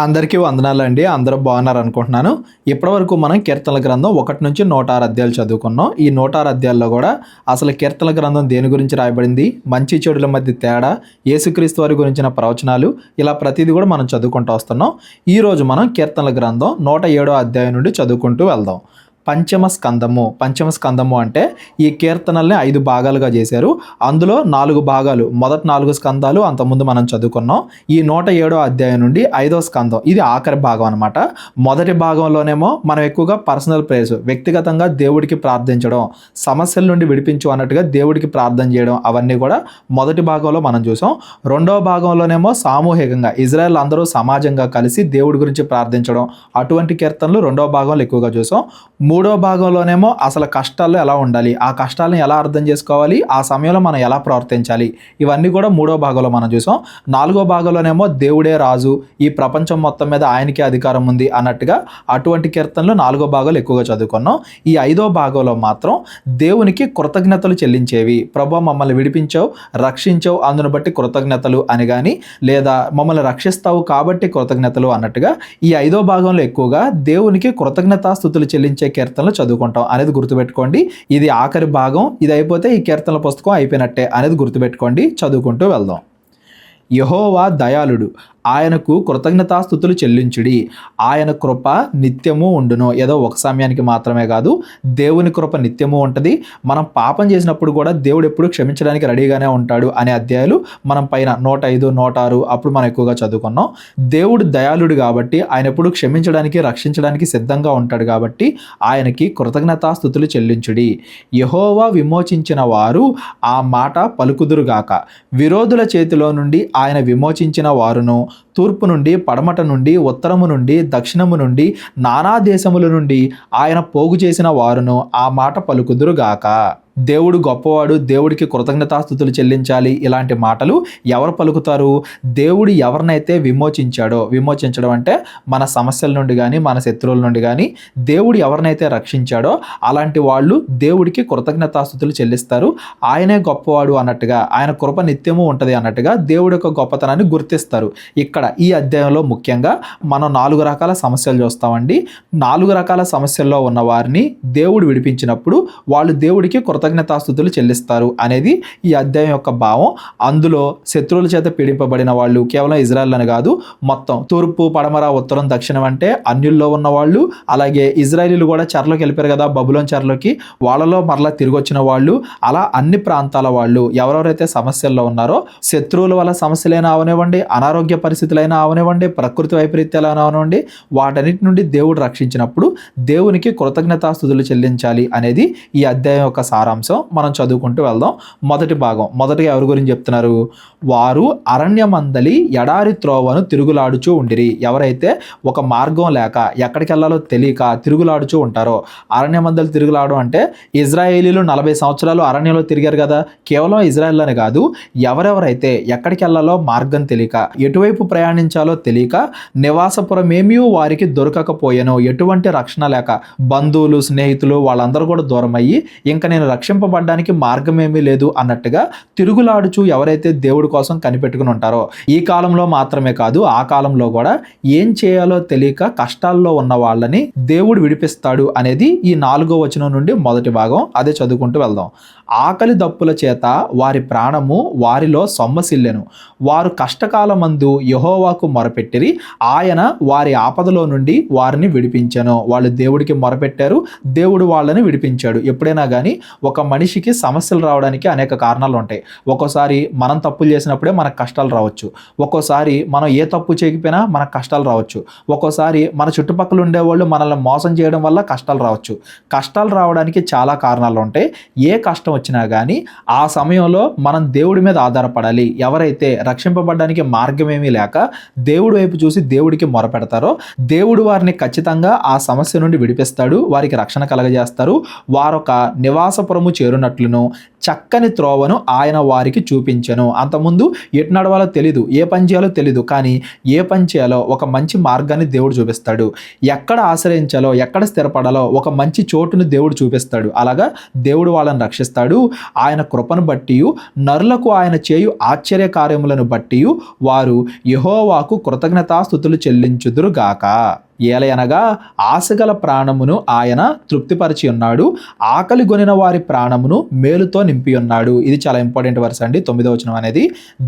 అందరికీ వందనాలండి. అందరూ బాగున్నారు అనుకుంటున్నాను. ఇప్పటివరకు మనం కీర్తనల గ్రంథం 1 నుంచి 106 అధ్యాయాలు చదువుకున్నాం. ఈ 106 అధ్యాయాల్లో కూడా అసలు కీర్తనల గ్రంథం దేని గురించి రాయబడింది, మంచి చెడుల మధ్య తేడా, యేసుక్రీస్తు వారి గురించిన ప్రవచనాలు, ఇలా ప్రతిదీ కూడా మనం చదువుకుంటూ వస్తున్నాం. ఈరోజు మనం కీర్తనల గ్రంథం 107 అధ్యాయం నుండి చదువుకుంటూ వెళ్దాం. పంచమ స్కందము అంటే ఈ కీర్తనల్ని 5 భాగాలుగా చేశారు. అందులో 4 భాగాలు, మొదటి 4 స్కందాలు అంతకుముందు మనం చదువుకున్నాం. ఈ 107 అధ్యాయం నుండి 5వ స్కందం, ఇది ఆఖరి భాగం అనమాట. మొదటి భాగంలోనేమో మనం ఎక్కువగా పర్సనల్ ప్రేయర్స్, వ్యక్తిగతంగా దేవుడికి ప్రార్థించడం, సమస్యల నుండి విడిపించు అన్నట్టుగా దేవుడికి ప్రార్థన చేయడం, అవన్నీ కూడా మొదటి భాగంలో మనం చూసాం. రెండవ భాగంలోనేమో సామూహికంగా ఇజ్రాయెల్ అందరూ సమాజంగా కలిసి దేవుడి గురించి ప్రార్థించడం, అటువంటి కీర్తనలు రెండవ భాగంలో ఎక్కువగా చూసాం. మూడో భాగంలోనేమో అసలు కష్టాల్లో ఎలా ఉండాలి, ఆ కష్టాలను ఎలా అర్థం చేసుకోవాలి, ఆ సమయంలో మనం ఎలా ప్రవర్తించాలి, ఇవన్నీ కూడా మూడో భాగంలో మనం చూసాం. 4వ భాగంలోనేమో దేవుడే రాజు, ఈ ప్రపంచం మొత్తం మీద ఆయనకే అధికారం ఉంది అన్నట్టుగా అటువంటి కీర్తనలు 4వ భాగంలో ఎక్కువగా చదువుకున్నాం. ఈ 5వ భాగంలో మాత్రం దేవునికి కృతజ్ఞతలు చెల్లించేవి. ప్రభు మమ్మల్ని విడిపించావు, రక్షించావు, అందును బట్టి కృతజ్ఞతలు అని కానీ, లేదా మమ్మల్ని రక్షిస్తావు కాబట్టి కృతజ్ఞతలు అన్నట్టుగా ఈ 5వ భాగంలో ఎక్కువగా దేవునికి కృతజ్ఞతాస్తుతులు చెల్లించే కీర్తనలు చదువుకుంటాం అనేది గుర్తుపెట్టుకోండి. ఇది ఆఖరి భాగం, ఇది అయిపోతే ఈ కీర్తనల పుస్తకం అయిపోయినట్టే అనేది గుర్తుపెట్టుకోండి. చదువుకుంటూ వెళ్దాం. యెహోవా దయాళుడు, ఆయనకు కృతజ్ఞతాస్తుతులు చెల్లించుడి. ఆయన కృప నిత్యము ఉండును. ఏదో ఒక సమయానికి మాత్రమే కాదు, దేవుని కృప నిత్యము ఉంటుంది. మనం పాపం చేసినప్పుడు కూడా దేవుడు ఎప్పుడు క్షమించడానికి రెడీగానే ఉంటాడు అనే అధ్యాయాలు మనం పైన 105, 106 అప్పుడు మనం ఎక్కువగా చదువుకున్నాం. దేవుడు దయాళుడు కాబట్టి ఆయన ఎప్పుడు క్షమించడానికి, రక్షించడానికి సిద్ధంగా ఉంటాడు కాబట్టి ఆయనకి కృతజ్ఞతాస్తుతులు చెల్లించుడి. యెహోవా విమోచించిన వారు ఆ మాట పలుకుదురుగాక. విరోధుల చేతిలో నుండి ఆయన విమోచించిన వారును, తూర్పు నుండి, పడమట నుండి, ఉత్తరము నుండి, దక్షిణము నుండి, నానా దేశముల నుండి ఆయన పోగు చేసిన వారును ఆ మాట పలుకుదురుగాక. దేవుడు గొప్పవాడు, దేవుడికి కృతజ్ఞతాస్తుతులు చెల్లించాలి, ఇలాంటి మాటలు ఎవరు పలుకుతారు? దేవుడు ఎవరినైతే విమోచించాడో, విమోచించడం అంటే మన సమస్యల నుండి కానీ, మన శత్రువుల నుండి కానీ దేవుడు ఎవరినైతే రక్షించాడో అలాంటి వాళ్ళు దేవుడికి కృతజ్ఞతాస్తుతులు చెల్లిస్తారు. ఆయనే గొప్పవాడు అన్నట్టుగా, ఆయన కృప నిత్యము ఉంటుంది అన్నట్టుగా దేవుడి యొక్క గొప్పతనాన్ని గుర్తిస్తారు. ఇక్కడ ఈ అధ్యాయంలో ముఖ్యంగా మనం 4 రకాల సమస్యలు చూస్తామండి. 4 రకాల సమస్యల్లో ఉన్న వారిని దేవుడు విడిపించినప్పుడు వాళ్ళు దేవుడికి కృతజ్ఞతాస్తుతులు చెల్లిస్తారు అనేది ఈ అధ్యాయం యొక్క భావం. అందులో శత్రువుల చేత పీడింపబడిన వాళ్ళు కేవలం ఇజ్రాయెల్ అని కాదు, మొత్తం తూర్పు, పడమర, ఉత్తరం, దక్షిణం అంటే అన్యుల్లో ఉన్న వాళ్ళు, అలాగే ఇజ్రాయేలీలు కూడా చెరలోకి వెళ్ళిపోయారు కదా, బబులోన్ చెరలోకి, వాళ్ళలో మరలా తిరిగి వచ్చిన వాళ్ళు, అలా అన్ని ప్రాంతాల వాళ్ళు ఎవరెవరైతే సమస్యల్లో ఉన్నారో, శత్రువుల వల్ల సమస్యలైనా అవనివ్వండి, అనారోగ్య పరిస్థితులైనా అవనివ్వండి, ప్రకృతి వైపరీత్యాలైనా అవనివ్వండి, వాటన్నిటి నుండి దేవుడు రక్షించినప్పుడు దేవునికి కృతజ్ఞతాస్తుతులు చెల్లించాలి అనేది ఈ అధ్యాయం యొక్క సారాంశం. మనం చదువుకుంటూ వెళ్దాం. మొదటి భాగం, మొదటిగా ఎవరి గురించి చెప్తున్నారు? వారు అరణ్యమందలి ఎడారి త్రోవను తిరుగులాడుచూ ఉండిరి. ఎవరైతే ఒక మార్గం లేక ఎక్కడికి వెళ్ళాలో తెలియక తిరుగులాడుచూ ఉంటారో, అరణ్యమందలి తిరుగులాడడం అంటే ఇజ్రాయేలీలు 40 సంవత్సరాలు అరణ్యంలో తిరిగారు కదా, కేవలం ఇజ్రాయేల్ అని కాదు, ఎవరెవరైతే ఎక్కడికి వెళ్ళాలో మార్గం తెలియక, ఎటువైపు ప్రయాణించాలో తెలియక, నివాసపురమేమీ వారికి దొరకకపోయాను, ఎటువంటి రక్షణ లేక, బంధువులు, స్నేహితులు వాళ్ళందరూ కూడా దూరం అయ్యి ఇంకా నేను రక్షింపబడడానికి మార్గం ఏమీ లేదు అన్నట్టుగా తిరుగులాడుచు ఎవరైతే దేవుడి కోసం కనిపెట్టుకుని ఉంటారో, ఈ కాలంలో మాత్రమే కాదు ఆ కాలంలో కూడా ఏం చేయాలో తెలియక కష్టాల్లో ఉన్న వాళ్ళని దేవుడు విడిపిస్తాడు అనేది ఈ 4వ వచనం నుండి మొదటి భాగం. అదే చదువుకుంటూ వెళ్దాం. ఆకలి దప్పుల చేత వారి ప్రాణము వారిలో సొమ్మసిల్లెను. వారు కష్టకాలమందు యెహోవాకు మొరపెట్టిరి, ఆయన వారి ఆపదలో నుండి వారిని విడిపించెను. వాళ్ళు దేవుడికి మొరపెట్టారు, దేవుడు వాళ్ళని విడిపించాడు. ఎప్పుడైనా కానీ ఒక మనిషికి సమస్యలు రావడానికి అనేక కారణాలు ఉంటాయి. ఒక్కోసారి మనం తప్పులు చేసినప్పుడే మనకు కష్టాలు రావచ్చు, ఒక్కోసారి మనం ఏ తప్పు చేయకపోయినా మనకు కష్టాలు రావచ్చు, ఒక్కోసారి మన చుట్టుపక్కల ఉండేవాళ్ళు మనల్ని మోసం చేయడం వల్ల కష్టాలు రావచ్చు. కష్టాలు రావడానికి చాలా కారణాలు ఉంటాయి. ఏ కష్టం వచ్చినా కానీ ఆ సమయంలో మనం దేవుడి మీద ఆధారపడాలి. ఎవరైతే రక్షింపబడడానికి మార్గమేమీ లేక దేవుడి వైపు చూసి దేవుడికి మొరపెడతారో దేవుడు వారిని ఖచ్చితంగా ఆ సమస్య నుండి విడిపిస్తాడు, వారికి రక్షణ కలగజేస్తారు. వారొక నివాసపురము చేరునట్లును చక్కని త్రోవను ఆయన వారికి చూపించెను. అంతకుముందు ఎటు నడవాలో తెలీదు, ఏ పని చేయాలో తెలీదు, కానీ ఏ పని చేయాలో ఒక మంచి మార్గాన్ని దేవుడు చూపిస్తాడు. ఎక్కడ ఆశ్రయించాలో, ఎక్కడ స్థిరపడాలో ఒక మంచి చోటును దేవుడు చూపిస్తాడు. అలాగా దేవుడు వాళ్ళని రక్షిస్తాడు. ఆయన కృపను బట్టి, నరులకు ఆయన చేయు ఆశ్చర్య కార్యములను బట్టి వారు యెహోవా యెహోవాకు కృతజ్ఞతాస్తుతులు చెల్లించుదురుగాక. ఏలయనగా ఆశగల ప్రాణమును ఆయన తృప్తిపరిచి ఉన్నాడు, ఆకలి గొనిన వారి ప్రాణమును మేలుతో నింపి ఉన్నాడు. ఇది చాలా ఇంపార్టెంట్ వర్స్ అండి. 9వ వచనం అనేది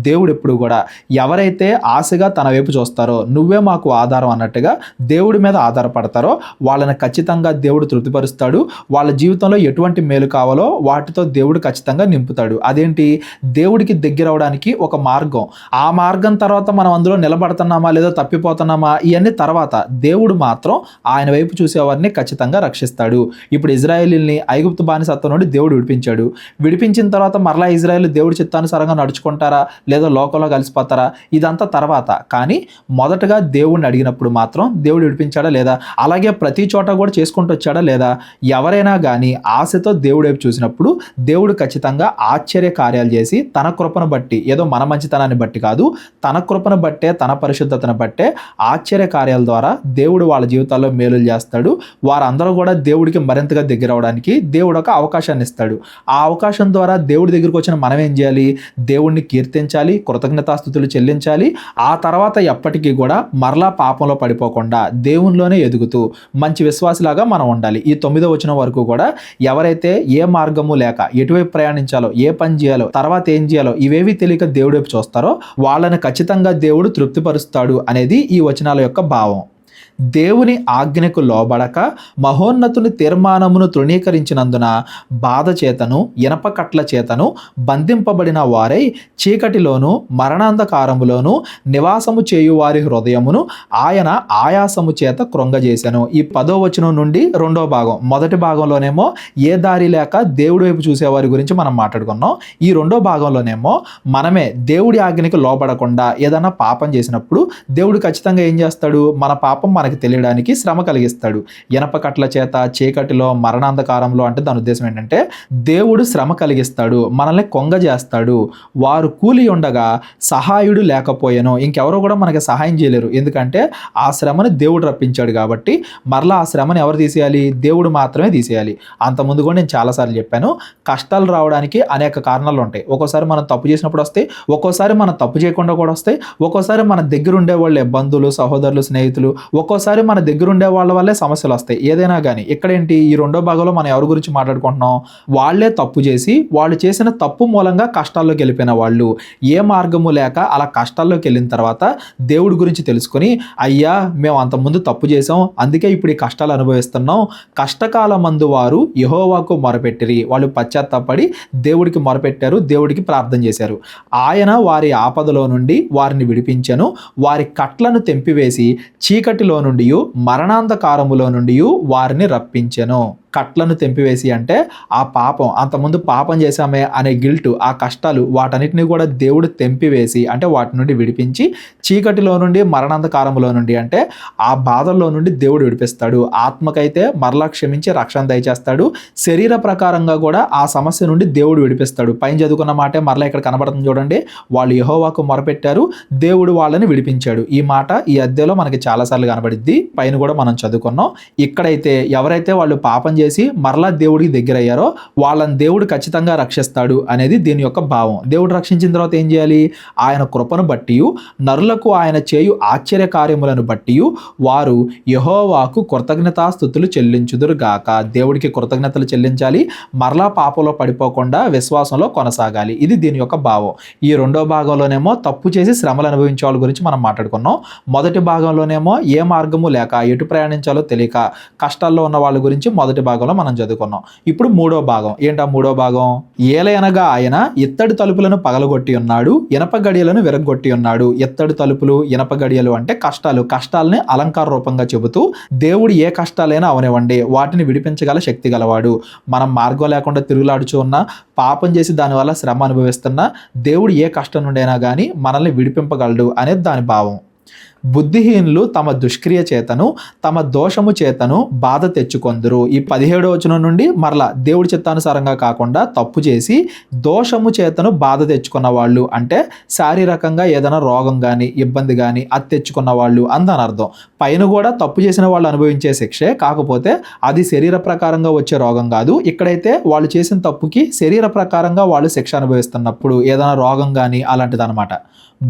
దేవుడు ఎప్పుడు కూడా ఎవరైతే ఆశగా తన వైపు చూస్తారో, నువ్వే మాకు ఆధారం అన్నట్టుగా దేవుడి మీద ఆధారపడతారో వాళ్ళని ఖచ్చితంగా దేవుడు తృప్తిపరుస్తాడు. వాళ్ళ జీవితంలో ఎటువంటి మేలు కావాలో వాటితో దేవుడు ఖచ్చితంగా నింపుతాడు. అదేంటి? దేవుడికి దగ్గర అవడానికి ఒక మార్గం. ఆ మార్గం తర్వాత మనం అందులో నిలబడుతున్నామా లేదా తప్పిపోతున్నామా ఇవన్నీ తర్వాత. దేవుడు మాత్రం ఆయన వైపు చూసేవారిని ఖచ్చితంగా రక్షిస్తాడు. ఇప్పుడు ఇజ్రాయేలీల్ని ఐగుప్తు బానిసత్వం నుండి దేవుడు విడిపించాడు. విడిపించిన తర్వాత మరలా ఇజ్రాయేల్ దేవుడి చిత్తానుసారంగా నడుచుకుంటారా లేదా లోకంలో కలిసిపోతారా ఇదంతా తర్వాత. కానీ మొదటగా దేవుడిని అడిగినప్పుడు మాత్రం దేవుడు విడిపించాడా లేదా, అలాగే ప్రతి చోట కూడా చేసుకుంటూ వచ్చాడా లేదా, ఎవరైనా కానీ ఆశతో దేవుడి వైపు చూసినప్పుడు దేవుడు ఖచ్చితంగా ఆశ్చర్య కార్యాలు చేసి తన కృపను బట్టి, ఏదో మన మంచితనాన్ని బట్టి కాదు, తన కృపను బట్టే, తన పరిశుద్ధతను బట్టే ఆశ్చర్య కార్యాల ద్వారా దేవుడు వాళ్ళ జీవితాల్లో మేలులు చేస్తాడు. వారందరూ కూడా దేవుడికి మరింతగా దగ్గర అవడానికి దేవుడు ఒక అవకాశాన్ని ఇస్తాడు. ఆ అవకాశం ద్వారా దేవుడి దగ్గరికి వచ్చిన మనం ఏం చేయాలి? దేవుడిని కీర్తించాలి, కృతజ్ఞతాస్తుతులు చెల్లించాలి. ఆ తర్వాత ఎప్పటికీ కూడా మరలా పాపంలో పడిపోకుండా దేవునిలోనే ఎదుగుతూ మంచి విశ్వాసిలాగా మనం ఉండాలి. ఈ 9వ వచనం వరకు కూడా ఎవరైతే ఏ మార్గము లేక ఎటువైపు ప్రయాణించాలో, ఏ పని చేయాలో, తర్వాత ఏం చేయాలో ఇవేవి తెలియక దేవుడి వైపు చూస్తారో వాళ్ళని ఖచ్చితంగా దేవుడు తృప్తిపరుస్తాడు అనేది ఈ వచనాల యొక్క భావం. దేవుని ఆజ్ఞకు లోబడక మహోన్నతుని తీర్మానమును తృణీకరించినందున బాధ చేతను ఇనప కట్ల చేతను బంధింపబడిన వారై చీకటిలోను మరణాంధకారములోను నివాసము చేయు వారి హృదయమును ఆయన ఆయాసము చేత కృంగజేశాను. ఈ 10వ వచనం నుండి 2వ భాగం. మొదటి భాగంలోనేమో ఏ దారి లేక దేవుడి వైపు చూసేవారి గురించి మనం మాట్లాడుకున్నాం. ఈ 2వ భాగంలోనేమో మనమే దేవుడి ఆజ్ఞకి లోబడకుండా ఏదైనా పాపం చేసినప్పుడు దేవుడు ఖచ్చితంగా ఏం చేస్తాడు? మన పాపం మనకి తెలియడానికి శ్రమ కలిగిస్తాడు. ఇనప కట్ల చేత చీకటిలో మరణాంధకారంలో అంటే దాని ఉద్దేశం ఏంటంటే దేవుడు శ్రమ కలిగిస్తాడు, మనల్ని కొంగ చేస్తాడు. వారు కూలి ఉండగా సహాయుడు లేకపోయాను, ఇంకెవరో కూడా మనకి సహాయం చేయలేరు. ఎందుకంటే ఆ శ్రమని దేవుడు రప్పించాడు కాబట్టి మరలా ఆ శ్రమని ఎవరు తీసేయాలి? దేవుడు మాత్రమే తీసేయాలి. అంతకుముందు కూడా నేను చాలాసార్లు చెప్పాను, కష్టాలు రావడానికి అనేక కారణాలు ఉంటాయి. ఒక్కోసారి మనం తప్పు చేసినప్పుడు వస్తాయి, ఒక్కోసారి మనం తప్పు చేయకుండా కూడా వస్తాయి, ఒక్కోసారి మన దగ్గర ఉండే వాళ్ళే బంధువులు, సహోదరులు, స్నేహితులు, ఒక్కోసారి మన దగ్గర ఉండే వాళ్ళ వల్లే సమస్యలు వస్తాయి. ఏదైనా కానీ ఇక్కడేంటి, ఈ 2వ భాగంలో మనం ఎవరి గురించి మాట్లాడుకుంటున్నాం? వాళ్ళే తప్పు చేసి వాళ్ళు చేసిన తప్పు మూలంగా కష్టాల్లోకి వెళ్ళిపోయిన వాళ్ళు, ఏ మార్గము లేక అలా కష్టాల్లోకి వెళ్ళిన తర్వాత దేవుడి గురించి తెలుసుకొని, అయ్యా మేము అంతకుముందు తప్పు చేసాం, అందుకే ఇప్పుడు ఈ కష్టాలు అనుభవిస్తున్నాం. కష్టకాలమందు వారు యెహోవాకు మొరపెట్టిరి. వాళ్ళు పశ్చాత్తాపడి దేవుడికి మొరపెట్టారు, దేవుడికి ప్రార్థన చేశారు. ఆయన వారి ఆపదలో నుండి వారిని విడిపించెను, వారి కట్లను తెంపివేసి చీకటిలో నుండి మరణాంధకారములో నుండి వారిని రప్పించెను. కట్లను తెంపివేసి అంటే ఆ పాపం, అంతకుముందు పాపం చేశామే అనే గిల్ట్, ఆ కష్టాలు వాటన్నిటిని కూడా దేవుడు తెంపివేసి అంటే వాటి నుండి విడిపించి చీకటిలో నుండి మరణాంధకారంలో నుండి అంటే ఆ బాధల్లో నుండి దేవుడు విడిపిస్తాడు. ఆత్మకైతే మరలా క్షమించి రక్షణ దయచేస్తాడు. శరీర ప్రకారంగా కూడా ఆ సమస్య నుండి దేవుడు విడిపిస్తాడు. పైన చదువుకున్న మాటే మరలా ఇక్కడ కనబడుతుంది చూడండి, వాళ్ళు యెహోవాకు మొరపెట్టారు, దేవుడు వాళ్ళని విడిపించాడు. ఈ మాట ఈ అధ్యాయంలో మనకి చాలాసార్లు కనబడిద్ది. పైన కూడా మనం చదువుకున్నాం. ఇక్కడైతే ఎవరైతే వాళ్ళు పాపం చేసి మరలా దేవుడికి దగ్గర అయ్యారో వాళ్ళని దేవుడు ఖచ్చితంగా రక్షిస్తాడు అనేది దీని యొక్క భావం. దేవుడు రక్షించిన తర్వాత ఏం చేయాలి? ఆయన కృపను బట్టి నరులకు ఆయన చేయు ఆశ్చర్య కార్యములను బట్టి వారు యెహోవాకు కృతజ్ఞతాస్తుతులు చెల్లించుదురు గాక. దేవుడికి కృతజ్ఞతలు చెల్లించాలి, మరలా పాపంలో పడిపోకుండా విశ్వాసంలో కొనసాగాలి. ఇది దీని యొక్క భావం. ఈ 2వ భాగంలోనేమో తప్పు చేసి శ్రమలు అనుభవించే వాళ్ళ గురించి మనం మాట్లాడుకున్నాం. మొదటి భాగంలోనేమో ఏ మార్గము లేక ఎటు ప్రయాణించాలో తెలియక కష్టాల్లో ఉన్న వాళ్ళ గురించి మొదటి భాగంలో మనం చదువుకున్నాం. ఇప్పుడు 3వ భాగం. ఏంటా 3వ భాగం? ఏలయనగా ఆయన ఇత్తడి తలుపులను పగలగొట్టి ఉన్నాడు, ఇనప గడియలను విరగొట్టి ఉన్నాడు. ఇత్తడి తలుపులు, ఇనప గడియలు అంటే కష్టాలని అలంకార రూపంగా చెబుతూ దేవుడు ఏ కష్టాలైనా అవనివ్వండి వాటిని విడిపించగల శక్తి గలవాడు. మనం మార్గం లేకుండా తిరుగులాడుచు ఉన్నా, పాపం చేసి దానివల్ల శ్రమ అనుభవిస్తున్నా దేవుడు ఏ కష్టం నుండైనా కానీ మనల్ని విడిపింపగలడు అనేది దాని భావం. బుద్ధిహీనులు తమ దుష్క్రియ చేతను తమ దోషము చేతను బాధ తెచ్చుకొందురు. ఈ 17వ వచనం నుండి మరలా దేవుడి చిత్తానుసారంగా కాకుండా తప్పు చేసి దోషము చేతను బాధ తెచ్చుకున్న వాళ్ళు అంటే శారీరకంగా ఏదైనా రోగం కానీ ఇబ్బంది కానీ అది తెచ్చుకున్న వాళ్ళు అందని అర్థం. పైన కూడా తప్పు చేసిన వాళ్ళు అనుభవించే శిక్షే, కాకపోతే అది శరీర ప్రకారంగా వచ్చే రోగం కాదు. ఇక్కడైతే వాళ్ళు చేసిన తప్పుకి శరీర ప్రకారంగా వాళ్ళు శిక్ష అనుభవిస్తున్నప్పుడు ఏదైనా రోగం కానీ అలాంటిది అనమాట.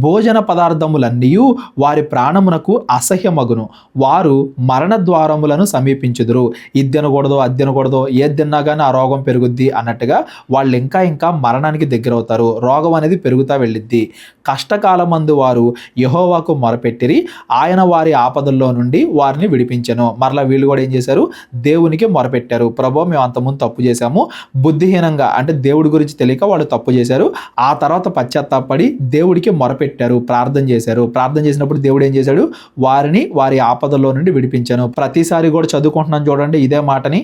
భోజన పదార్థములన్నీయు వారి ప్రాణమునకు అసహ్యమగును. వారు మరణ ద్వారములను సమీపించుదురు. ఇది తినకూడదు, అది తినకూడదు, ఏది తిన్నా కానీ ఆ రోగం పెరుగుద్ది అన్నట్టుగా వాళ్ళు ఇంకా మరణానికి దగ్గరవుతారు. రోగం అనేది పెరుగుతూ వెళ్ళిద్ది. కష్టకాలమందు వారు యెహోవాకు మొరపెట్టిరి, ఆయన వారి ఆపదల్లో నుండి వారిని విడిపించెను. మరలా వీళ్ళు కూడా ఏం చేశారు? దేవునికి మొరపెట్టారు. ప్రభు, మేము అంతకుముందు తప్పు చేశాము, బుద్ధిహీనంగా అంటే దేవుడి గురించి తెలియక వాళ్ళు తప్పు చేశారు. ఆ తర్వాత పశ్చాత్తాపడి దేవుడికి మొరపెట్టారు, ప్రార్థన చేశారు. ప్రార్థన చేసినప్పుడు దేవుడు ఏం చేశాడు? వారిని వారి ఆపదల్లో నుండి విడిపించాను. ప్రతిసారి కూడా చదువుకుంటున్నాను చూడండి ఇదే మాటని.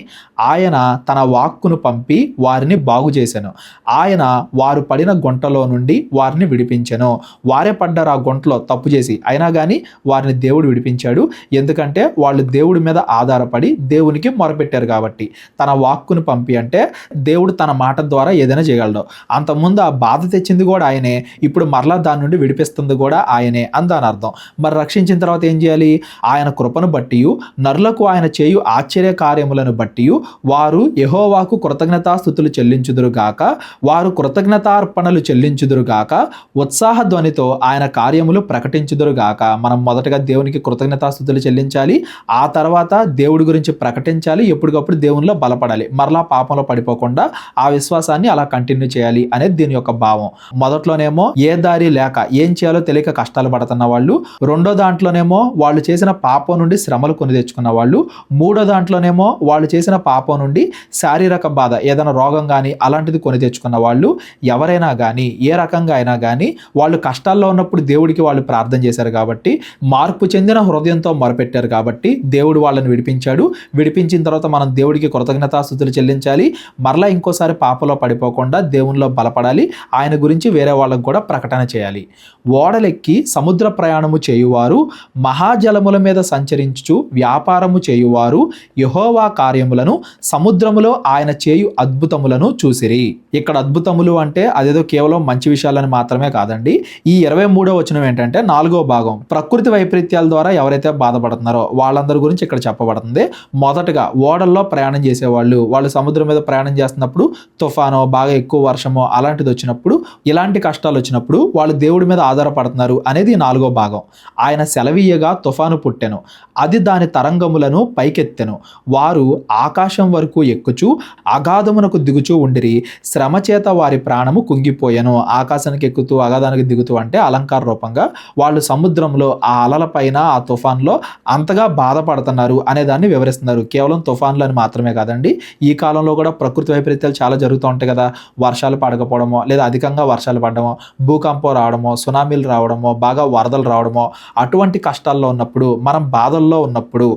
ఆయన తన వాక్కును పంపి వారిని బాగు చేశాను. ఆయన వారు పడిన గుంటలో నుండి వారిని విడిపించాను. వారే పడ్డారు ఆ గుంటలో తప్పు చేసి, అయినా కానీ వారిని దేవుడు విడిపించాడు. ఎందుకంటే వాళ్ళు దేవుడి మీద ఆధారపడి దేవునికి మొరపెట్టారు కాబట్టి. తన వాక్కును పంపి అంటే దేవుడు తన మాట ద్వారా ఏదైనా చేయగలడు. అంతకుముందు ఆ బాధ తెచ్చింది కూడా ఆయనే, ఇప్పుడు మరలా దాని నుండి విడిపిస్తుంది కూడా ఆయనే అని దాని అర్థం. మరి రక్షించిన తర్వాత ఏం చేయాలి? ఆయన కృపను బట్టి నరులకు ఆయన చేయు ఆశ్చర్య కార్యములను బట్టి వారు యెహోవాకు కృతజ్ఞతాస్తుతులు చెల్లించుదురుగాక, వారు కృతజ్ఞతార్పణలు చెల్లించుదురుగాక, ఉత్సాహ ధ్వనితో ఆయన కార్యములు ప్రకటించుదురుగాక. మనం మొదటగా దేవునికి కృతజ్ఞతాస్తుతులు చెల్లించాలి, ఆ తర్వాత దేవుడి గురించి ప్రకటించాలి, ఎప్పటికప్పుడు దేవునిలో బలపడాలి, మరలా పాపంలో పడిపోకుండా ఆ విశ్వాసాన్ని అలా కంటిన్యూ చేయాలి అనేది దీని యొక్క భావం. మొదట్లోనేమో ఏ దారి లేక ఏం చేయాలో తెలియక కష్టాలు పడుతున్న వాళ్ళు, రెండో దాంట్లోనేమో వాళ్ళు చేసిన పాపం నుండి శ్రమలు కొని తెచ్చుకున్న వాళ్ళు, మూడో దాంట్లోనేమో వాళ్ళు చేసిన పాపం నుండి శారీరక బాధ ఏదైనా రోగం కానీ అలాంటిది కొని తెచ్చుకున్న వాళ్ళు, ఎవరైనా కానీ ఏ రకంగా అయినా కానీ వాళ్ళు కష్టాల్లో ఉన్నప్పుడు దేవుడికి వాళ్ళు ప్రార్థన చేశారు కాబట్టి, మార్పు చెందిన హృదయంతో మొరపెట్టారు కాబట్టి దేవుడు వాళ్ళని విడిపించాడు. విడిపించిన తర్వాత మనం దేవుడికి కృతజ్ఞతాస్తుతులు చెల్లించాలి, మరలా ఇంకోసారి పాపలో పడిపోకుండా దేవునిలో బలపడాలి, ఆయన గురించి వేరే వాళ్ళకు కూడా ప్రకటన చేయాలి. ఓడలెక్కి సముద్ర ప్రయాణము చేయువారు, మహాజలముల మీద సంచరించుచు వ్యాపారము చేయువారు యెహోవా కార్యములను, సముద్రములో ఆయన చేయు అద్భుతములను చూసిరి. ఇక్కడ అద్భుతములు అంటే అదేదో కేవలం మంచి విషయాలని మాత్రమే కాదండి. ఈ 23వ వచనం ఏంటంటే 4వ భాగం, ప్రకృతి వైపరీత్యాల ద్వారా ఎవరైతే బాధపడుతున్నారో వాళ్ళందరి గురించి ఇక్కడ చెప్పబడుతుంది. మొదటగా ఓడల్లో ప్రయాణం చేసేవాళ్ళు, వాళ్ళు సముద్రం మీద ప్రయాణం చేస్తున్నప్పుడు తుఫానో బాగా ఎక్కువ వర్షమో అలాంటిది వచ్చినప్పుడు, ఇలాంటి కష్టాలు వచ్చినప్పుడు వాళ్ళు దేవుడి మీద ఆధారపడుతున్నారు అనేది 4వ భాగం. ఆయన సెలవీయగా తుఫాను పుట్టెను, అది దాని తరంగములను పైకెత్తెను, వారు ఆకాశం వరకు ఎక్కుచు అగాధమునకు దిగుచూ ఉండిరి, శ్రమ చేత వారి ప్రాణము కుంగిపోయెను. ఆకాశానికి ఎక్కుతూ అగాధానికి దిగుతూ అంటే అలంకార రూపంగా వాళ్ళు సముద్రంలో ఆ అలల పైన ఆ తుఫాన్లో అంతగా బాధపడుతున్నారు అనే దాన్ని వివరిస్తున్నారు. కేవలం తుఫాన్లు అని మాత్రమే కాదండి, ఈ కాలంలో కూడా ప్రకృతి వైపరీత్యాలు చాలా జరుగుతూ ఉంటాయి కదా. వర్షాలు పడకపోవడమో లేదా అధికంగా వర్షాలు పడడమో, భూకంపం రావడమో, సునామీలు రావడమో, బాగా వరదలు రావడమో, అటువంటి కష్టాల్లో ఉన్నప్పుడు, మనం బాధల్లో ఉన్నప్పుడు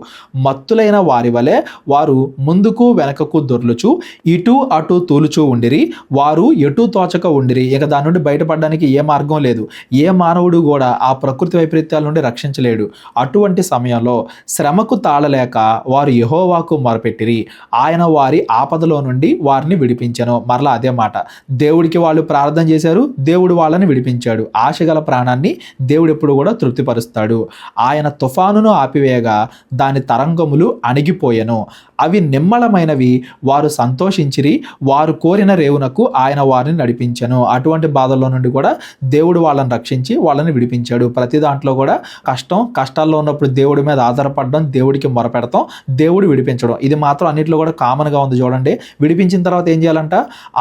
మత్తులైన వారి వలె వారు ముందుకు వెనకకు దొర్లుచు ఇటు అటు తూలుచూ ఉండిరి, వారు ఎటు తోచక ఉండిరి. ఇక దాని నుండి బయటపడడానికి ఏ మార్గం లేదు. ఏ మానవుడు కూడా ఆ ప్రకృతి వైపరీత్యాల నుండి రక్షించలేడు. అటువంటి సమయంలో శ్రమకు తాళలేక వారు యెహోవాకు మొరపెట్టిరి, ఆయన వారి ఆపదలో నుండి వారిని విడిపించెను. మరలా అదే మాట, దేవుడికి వాళ్ళు ప్రార్థన చేశారు, దేవుడు వాళ్ళని విడిపించాడు. ఆశగల ప్రాణాన్ని దేవుడు ఎప్పుడు కూడా తృప్తిపరుస్తాడు. ఆయన తుఫానును ఆపివేయగా దాని తరంగములు అణిగిపోయెను, అవి నిమ్మళమైనవి, వారు సంతోషించిరి, వారు కోరిన రేవునకు ఆయన వారిని నడిపించెను. అటువంటి బాధల్లో నుండి కూడా దేవుడు వాళ్ళని రక్షించి వాళ్ళని విడిపించాడు. ప్రతి దాంట్లో కూడా కష్టాల్లో ఉన్నప్పుడు దేవుడి మీద ఆధారపడడం, దేవుడికి మొరపెడతాం, దేవుడు విడిపించడం, ఇది మాత్రం అన్నింటిలో కూడా కామన్గా ఉంది. చూడండి, విడిపించిన తర్వాత ఏం చేయాలంట?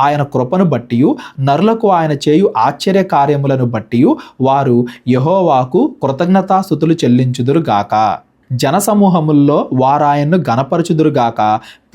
ఆయన కృపను బట్టి నరులకు ఆయన చేయు ఆశ్చర్య కార్యములను బట్టి వారు యెహోవాకు కృతజ్ఞతాస్తుతులు చెల్లించుదురుగాక. జనసమూహముల్లో వారాయన్ను గణపరచుదురుగాక,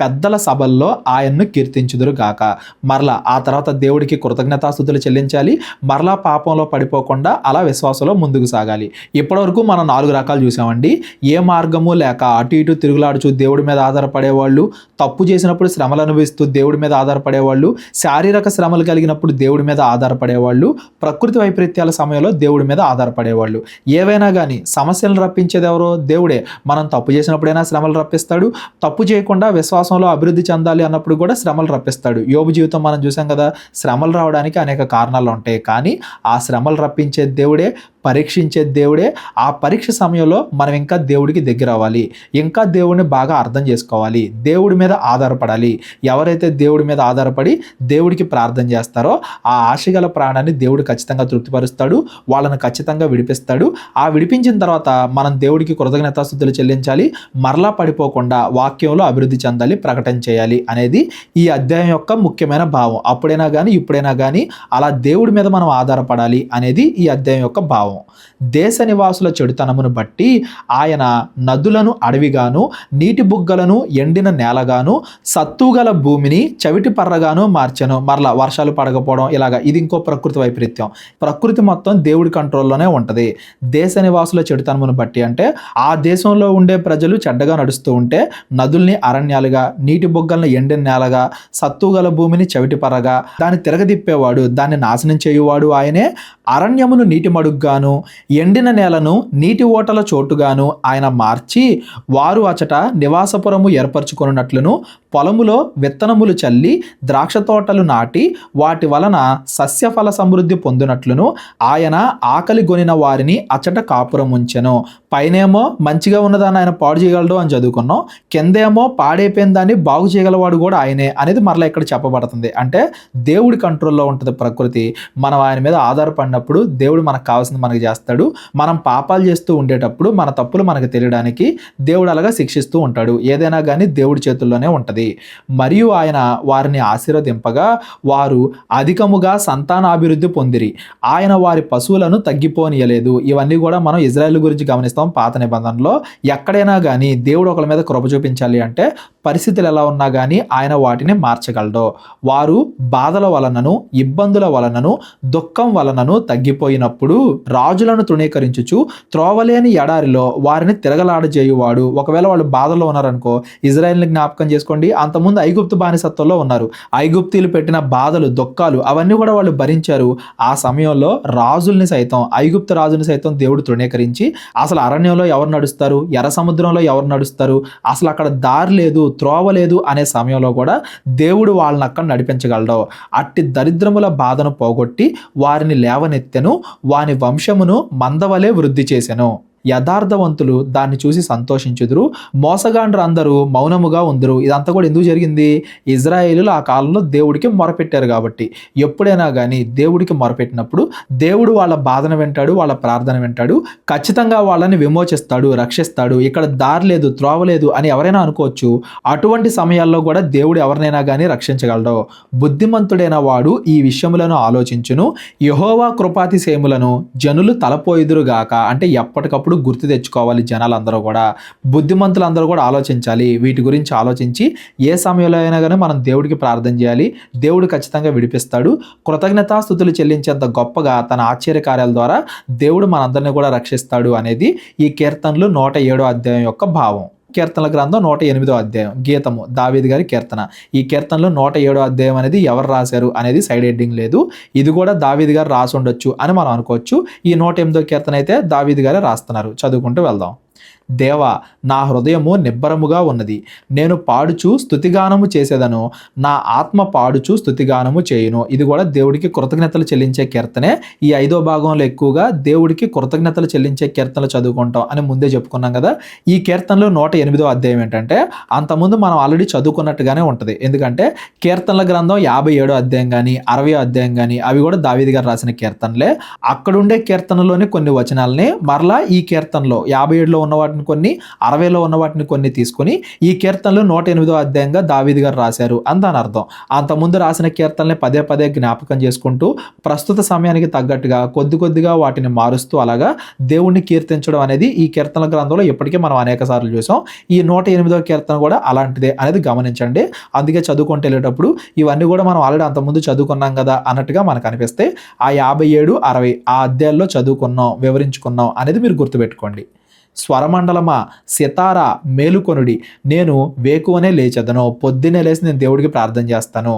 పెద్దల సభల్లో ఆయన్ను కీర్తించుదురుగాక. మరలా ఆ తర్వాత దేవుడికి కృతజ్ఞతాస్తుతులు చెల్లించాలి, మరలా పాపంలో పడిపోకుండా అలా విశ్వాసంలో ముందుకు సాగాలి. ఇప్పటివరకు మనం 4 రకాలు చూసామండి. ఏ మార్గము లేక అటు ఇటు తిరుగులాడుచు దేవుడి మీద ఆధారపడేవాళ్ళు, తప్పు చేసినప్పుడు శ్రమలు అనుభవిస్తూ దేవుడి మీద ఆధారపడేవాళ్ళు, శారీరక శ్రమలు కలిగినప్పుడు దేవుడి మీద ఆధారపడేవాళ్ళు, ప్రకృతి వైపరీత్యాల సమయంలో దేవుడి మీద ఆధారపడేవాళ్ళు. ఏవైనా కానీ సమస్యలను రప్పించేది ఎవరో? దేవుడే. మనం తప్పు చేసినప్పుడైనా శ్రమలు రప్పిస్తాడు, తప్పు చేయకుండా విశ్వాసంలో అభివృద్ధి చెందాలి అన్నప్పుడు కూడా శ్రమలు రప్పిస్తాడు. యోబు జీవితం మనం చూసాం కదా, శ్రమలు రావడానికి అనేక కారణాలు ఉంటాయి, కానీ ఆ శ్రమలు రప్పించే దేవుడే, పరీక్షించే దేవుడే. ఆ పరీక్ష సమయంలో మనం ఇంకా దేవుడికి దగ్గర అవ్వాలి, ఇంకా దేవుడిని బాగా అర్థం చేసుకోవాలి, దేవుడి మీద ఆధారపడాలి. ఎవరైతే దేవుడి మీద ఆధారపడి దేవుడికి ప్రార్థన చేస్తారో ఆ ఆశగల ప్రాణాన్ని దేవుడు ఖచ్చితంగా తృప్తిపరుస్తాడు, వాళ్ళని ఖచ్చితంగా విడిపిస్తాడు. ఆ విడిపించిన తర్వాత మనం దేవుడికి కృతజ్ఞతాస్తుతులు చెల్లించాలి, మరలా పడిపోకుండా వాక్యంలో అభివృద్ధి చెందాలి, ప్రకటన చేయాలి అనేది ఈ అధ్యాయం యొక్క ముఖ్యమైన భావం. అప్పుడైనా కానీ ఇప్పుడైనా కానీ అలా దేవుడి మీద మనం ఆధారపడాలి అనేది ఈ అధ్యాయం యొక్క భావం. దేశ నివాసుల చెడుతనమును బట్టి ఆయన నదులను అడవిగాను, నీటి బుగ్గలను ఎండిన నేలగాను, సత్తుగల భూమిని చవిటి పర్రగాను మార్చెను. మరలా వర్షాలు పడకపోవడం, ఇలాగా ఇది ఇంకో ప్రకృతి వైపరీత్యం. ప్రకృతి మొత్తం దేవుడి కంట్రోల్లోనే ఉంటుంది. దేశ నివాసుల చెడుతనమును బట్టి అంటే ఆ దేశంలో ఉండే ప్రజలు చెడ్డగా నడుస్తూ ఉంటే నదుల్ని అరణ్యాలుగా, నీటి బుగ్గలను ఎండిన నేలగా, సత్తుగల భూమిని చవిటి పర్రగా, దాన్ని తిరగదిప్పేవాడు, దాన్ని నాశనం చేయువాడు ఆయనే. అరణ్యమును నీటి మడుగ్గాను, ఎండిన నేలను నీటి ఓటల చోటుగాను ఆయన మార్చి, వారు అచట నివాసపురము ఏర్పరచుకొనున్నట్లును, పొలములో విత్తనములు చల్లి ద్రాక్ష తోటలు నాటి వాటి వలన సస్యఫల సమృద్ధి పొందినట్లును ఆయన ఆకలి గొనిన వారిని అచట కాపురం ఉంచెను. పైనేమో మంచిగా ఉన్నదాన్ని ఆయన పాడు చేయగలడు అని చదువుకున్నాం, కిందేమో పాడైపోయిన దాన్ని బాగు చేయగలవాడు కూడా ఆయనే అనేది మరలా ఇక్కడ చెప్పబడుతుంది. అంటే దేవుడి కంట్రోల్లో ఉంటుంది ప్రకృతి. మనం ఆయన మీద ఆధారపడినప్పుడు దేవుడు మనకు కావాల్సింది మనకు చేస్తాడు. మనం పాపాలు చేస్తూ ఉండేటప్పుడు మన తప్పులు మనకు తెలియడానికి దేవుడు అలాగా శిక్షిస్తూ ఉంటాడు. ఏదైనా కానీ దేవుడి చేతుల్లోనే ఉంటుంది. మరియు ఆయన వారిని ఆశీర్వదింపగా వారు అధికముగా సంతానాభివృద్ధి పొందిరి. ఆయన వారి పశువులను తగ్గిపోనియలేదు. ఇవన్నీ కూడా మనం ఇజ్రాయెల్ గురించి గమనిస్తాం. పాత నిబంధనలో ఎక్కడైనా కానీ దేవుడు ఒకరి మీద కృప చూపించాలి అంటే పరిస్థితులు ఎలా ఉన్నా కానీ ఆయన వాటిని మార్చగలడు. వారు బాధల వలనను, ఇబ్బందుల వలనను, దుఃఖం వలనను తగ్గిపోయినప్పుడు రాజులను తృణీకరించుచు త్రోవలేని ఎడారిలో వారిని తిరగలాడజేయువాడు. ఒకవేళ వాళ్ళు బాధలో ఉన్నారనుకో, ఇజ్రాయెల్ని జ్ఞాపకం చేసుకోండి. అంతకుముందు ఐగుప్తు బానిసత్వంలో ఉన్నారు. ఐగుప్తీలు పెట్టిన బాధలు, దుఃఖాలు అవన్నీ కూడా వాళ్ళు భరించారు. ఆ సమయంలో రాజుల్ని సైతం, ఐగుప్తు రాజుని సైతం దేవుడు తృణీకరించి అసలు అరణ్యంలో ఎవరు నడుస్తారు, ఎర్ర సముద్రంలో ఎవరు నడుస్తారు, అసలు అక్కడ దారి లేదు, త్రోవ లేదు అనే సమయంలో కూడా దేవుడు వాళ్ళని అక్కడ నడిపించగలడు. అట్టి దరిద్రముల బాధను పోగొట్టి వారిని లేవనెత్తెను, వాని వంశమును మందవలే వృద్ధి చేసెను. యథార్థవంతులు దాన్ని చూసి సంతోషించుదురు, మోసగాండ్రు అందరూ మౌనముగా ఉందరు. ఇదంతా కూడా ఎందుకు జరిగింది? ఇజ్రాయేలీలు ఆ కాలంలో దేవుడికి మొరపెట్టారు కాబట్టి. ఎప్పుడైనా కానీ దేవుడికి మొరపెట్టినప్పుడు దేవుడు వాళ్ళ బాధను వింటాడు, వాళ్ళ ప్రార్థన వింటాడు, ఖచ్చితంగా వాళ్ళని విమోచిస్తాడు, రక్షిస్తాడు. ఇక్కడ దారి లేదు, త్రోవ లేదు అని ఎవరైనా అనుకోవచ్చు. అటువంటి సమయాల్లో కూడా దేవుడు ఎవరినైనా కానీ రక్షించగలడు. బుద్ధిమంతుడైన వాడు ఈ విషయములను ఆలోచించును. యెహోవా కృపాతిశయములను జనులు తలపోయిదురుగాక. అంటే ఎప్పటికప్పుడు గుర్తు తెచ్చుకోవాలి జనాలందరూ కూడా. బుద్ధిమంతులందరూ కూడా ఆలోచించాలి. వీటి గురించి ఆలోచించి ఏ సమయంలో అయినా కానీ మనం దేవుడికి ప్రార్థన చేయాలి. దేవుడు ఖచ్చితంగా విడిపిస్తాడు. కృతజ్ఞతాస్తుతులు చెల్లించేంత గొప్పగా తన ఆశ్చర్య కార్యాల ద్వారా దేవుడు మనందరినీ కూడా రక్షిస్తాడు అనేది ఈ కీర్తనలు 107వ అధ్యాయం యొక్క భావం. కీర్తనల గ్రంథం 108వ అధ్యాయం, గీతము, దావీదు గారి కీర్తన. ఈ కీర్తనలో 107వ అధ్యాయం అనేది ఎవరు రాశారు అనేది సైడ్ హెడ్డింగ్ లేదు. ఇది కూడా దావీదు గారు రాసి ఉండొచ్చు అని మనం అనుకోవచ్చు. ఈ 108వ కీర్తన అయితే దావీదు గారే రాస్తున్నారు. చదువుకుంటూ వెళ్దాం. దేవా, నా హృదయము నిబ్బరముగా ఉన్నది, నేను పాడుచు స్తుతిగానము చేసేదను, నా ఆత్మ పాడుచు స్తుతిగానము చేయును. ఇది కూడా దేవుడికి కృతజ్ఞతలు చెల్లించే కీర్తనే. ఈ 5వ భాగంలో ఎక్కువగా దేవుడికి కృతజ్ఞతలు చెల్లించే కీర్తనలు చదువుకుంటాం అని ముందే చెప్పుకున్నాం కదా. ఈ కీర్తనలో 108వ అధ్యాయం ఏంటంటే అంతకుముందు మనం ఆల్రెడీ చదువుకున్నట్టుగానే ఉంటుంది. ఎందుకంటే కీర్తనల గ్రంథం 57వ అధ్యాయం కానీ 60వ అధ్యాయం కానీ అవి కూడా దావీదు గారు రాసిన కీర్తనలే. అక్కడుండే కీర్తనలోని కొన్ని వచనాలని మరలా ఈ కీర్తనలో 57లో ఉన్న వాటిని కొన్ని, 60లో ఉన్న వాటిని కొన్ని తీసుకుని ఈ కీర్తనలు 108వ అధ్యాయంగా దావీదు గారు రాశారు అని దాని అర్థం. అంతకుముందు రాసిన కీర్తనల్ని పదే పదే జ్ఞాపకం చేసుకుంటూ ప్రస్తుత సమయానికి తగ్గట్టుగా కొద్దిగా వాటిని మారుస్తూ అలాగా దేవుణ్ణి కీర్తించడం అనేది ఈ కీర్తనల గ్రంథంలో ఇప్పటికే మనం అనేక సార్లు చూసాం. ఈ 108వ కీర్తన కూడా అలాంటిదే అనేది గమనించండి. అందుకే చదువుకుంటూ వెళ్ళేటప్పుడు ఇవన్నీ కూడా మనం ఆల్రెడీ అంతకుముందు చదువుకున్నాం కదా అన్నట్టుగా మనకు అనిపిస్తే ఆ 57, 60 ఆ అధ్యాయాల్లో చదువుకున్నాం, వివరించుకున్నాం అనేది మీరు గుర్తుపెట్టుకోండి. స్వరమండలమా, సితారా మేలుకొనుడి, నేను వేకువనే లేచెదను. పొద్దున్నే లేచి నేను దేవుడికి ప్రార్థన చేస్తాను.